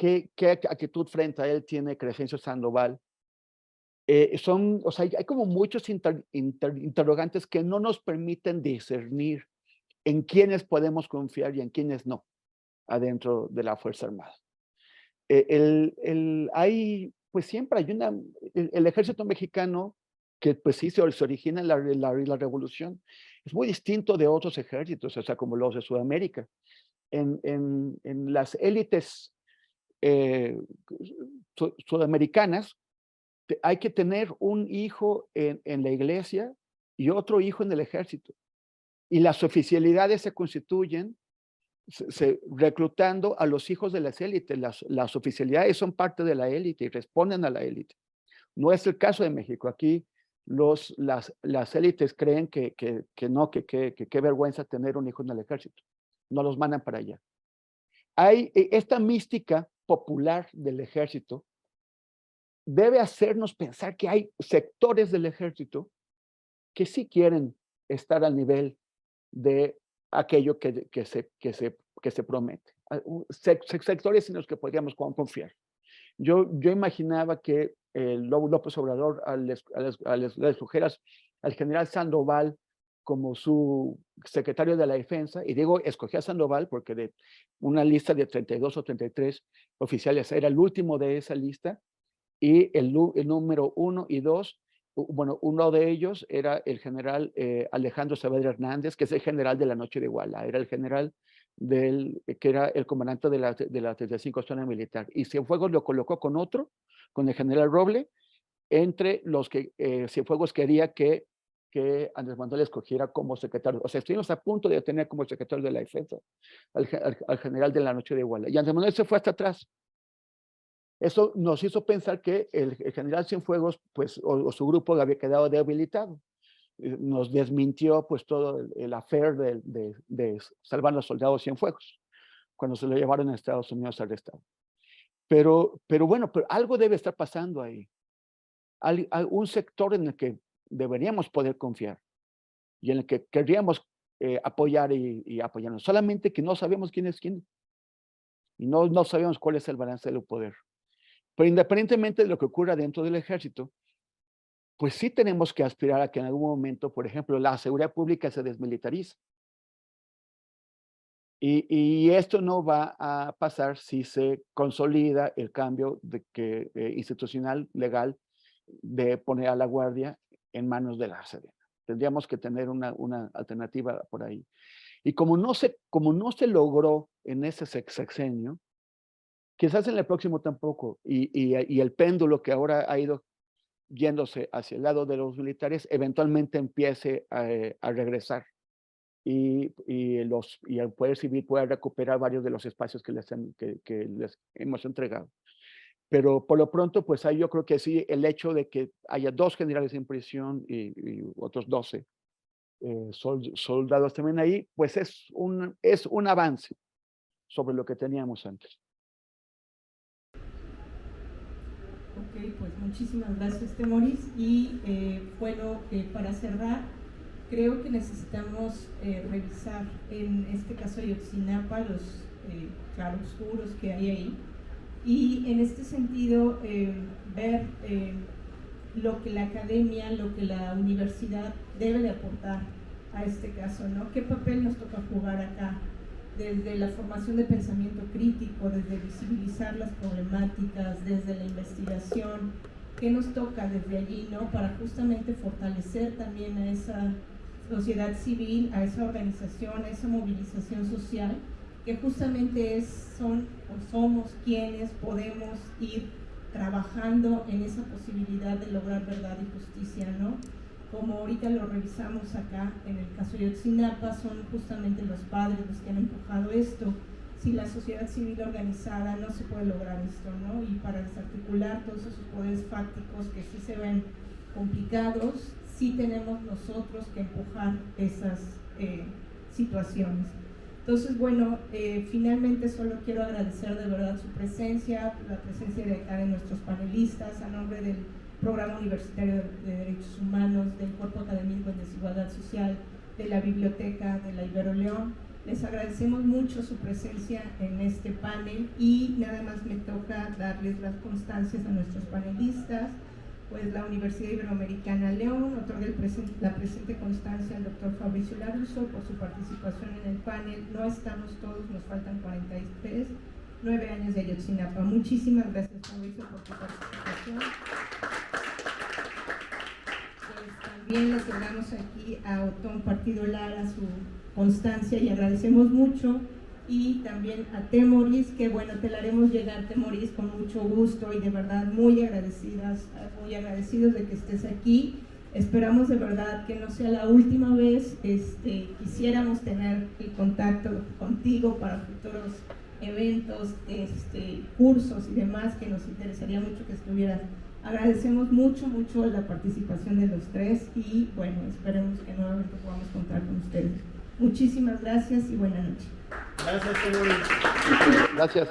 Speaker 3: actitud frente a él tiene Crescencio Sandoval. O sea, hay como muchos interrogantes que no nos permiten discernir en quiénes podemos confiar y en quiénes no, adentro de la Fuerza Armada. Pues siempre hay el ejército mexicano, que pues sí se origina en la revolución, es muy distinto de otros ejércitos, o sea, como los de Sudamérica. En las élites sudamericanas, hay que tener un hijo en la iglesia y otro hijo en el ejército. Y las oficialidades se constituyen reclutando a los hijos de las élites. Las oficialidades son parte de la élite y responden a la élite. No es el caso de México. Aquí las élites creen que no, que qué vergüenza tener un hijo en el ejército. No los mandan para allá. Hay esta mística popular del ejército debe hacernos pensar que hay sectores del ejército que sí quieren estar al nivel de aquello que se promete. Sectores en los que podríamos confiar. Yo imaginaba que López Obrador, al escoger al general Sandoval como su secretario de la Defensa, y digo, escogí a Sandoval porque de una lista de 32 o 33 oficiales era el último de esa lista, y el número 1 y 2, bueno, uno de ellos era el general Alejandro Saavedra Hernández, que es el general de la Noche de Iguala, era el general que era el comandante de la 35 Zona Militar, y Cienfuegos lo colocó con otro, con el general Roble, entre los que Cienfuegos quería que Andrés Manuel escogiera como secretario. O sea, estuvimos a punto de tener como secretario de la Defensa al general de la Noche de Iguala, y Andrés Manuel se fue hasta atrás. Eso nos hizo pensar que el general Cienfuegos, pues, o su grupo había quedado debilitado. Nos desmintió, pues, todo el affair de salvar a los soldados Cienfuegos, cuando se lo llevaron a Estados Unidos arrestado. Pero bueno, pero algo debe estar pasando ahí. Hay un sector en el que deberíamos poder confiar y en el que querríamos apoyar y apoyarnos. Solamente que no sabemos quién es quién. Y no sabemos cuál es el balance del poder. Pero independientemente de lo que ocurra dentro del ejército, pues sí tenemos que aspirar a que en algún momento, por ejemplo, la seguridad pública se desmilitarice. Y esto no va a pasar si se consolida el cambio institucional, legal, de poner a la Guardia en manos de la Sedena. Tendríamos que tener una alternativa por ahí. Y como no se logró en ese sexenio, quizás en el próximo tampoco, y el péndulo que ahora ha ido yéndose hacia el lado de los militares, eventualmente empiece a regresar y el poder civil pueda recuperar varios de los espacios que les hemos entregado. Pero por lo pronto, pues yo creo que sí, el hecho de que haya 2 generales en prisión y otros 12 soldados también ahí, pues es un avance sobre lo que teníamos antes.
Speaker 8: Ok, pues muchísimas gracias, Temoris. Y bueno, para cerrar, creo que necesitamos revisar en este caso de Ayotzinapa los claroscuros que hay ahí, y en este sentido ver lo que la academia, lo que la universidad debe de aportar a este caso, ¿no? ¿Qué papel nos toca jugar acá? Desde la formación de pensamiento crítico, desde visibilizar las problemáticas, desde la investigación, ¿qué nos toca desde allí, ¿no? Para justamente fortalecer también a esa sociedad civil, a esa organización, a esa movilización social, que justamente somos quienes podemos ir trabajando en esa posibilidad de lograr verdad y justicia, ¿no? Como ahorita lo revisamos acá en el caso de Ayotzinapa, son justamente los padres los que han empujado esto. Sin la sociedad civil organizada no se puede lograr esto, ¿no? Y para desarticular todos esos poderes fácticos que sí se ven complicados, sí tenemos nosotros que empujar esas situaciones. Entonces, bueno, finalmente solo quiero agradecer de verdad su presencia, la presencia de acá de nuestros panelistas, a nombre del Programa Universitario de Derechos Humanos, del Cuerpo Académico en Desigualdad Social, de la Biblioteca de la Ibero León. Les agradecemos mucho su presencia en este panel y nada más me toca darles las constancias a nuestros panelistas. Pues la Universidad Iberoamericana León otorga la presente constancia al doctor Fabricio Laruso por su participación en el panel. No estamos todos, nos faltan 43, 9 años de Ayotzinapa. Muchísimas gracias, Fabricio, por tu participación. Pues también le otorgamos aquí a Otón Partido Lara su constancia y agradecemos mucho. Y también a Temoris, que bueno, te la haremos llegar, Temoris, con mucho gusto y de verdad muy agradecidos de que estés aquí. Esperamos de verdad que no sea la última vez. Quisiéramos tener el contacto contigo para futuros eventos, cursos y demás, que nos interesaría mucho que estuvieras. Agradecemos mucho la participación de los tres y bueno, esperemos que nuevamente podamos contar con ustedes. Muchísimas gracias y buena noche.
Speaker 5: Gracias, Temoris.
Speaker 3: Gracias.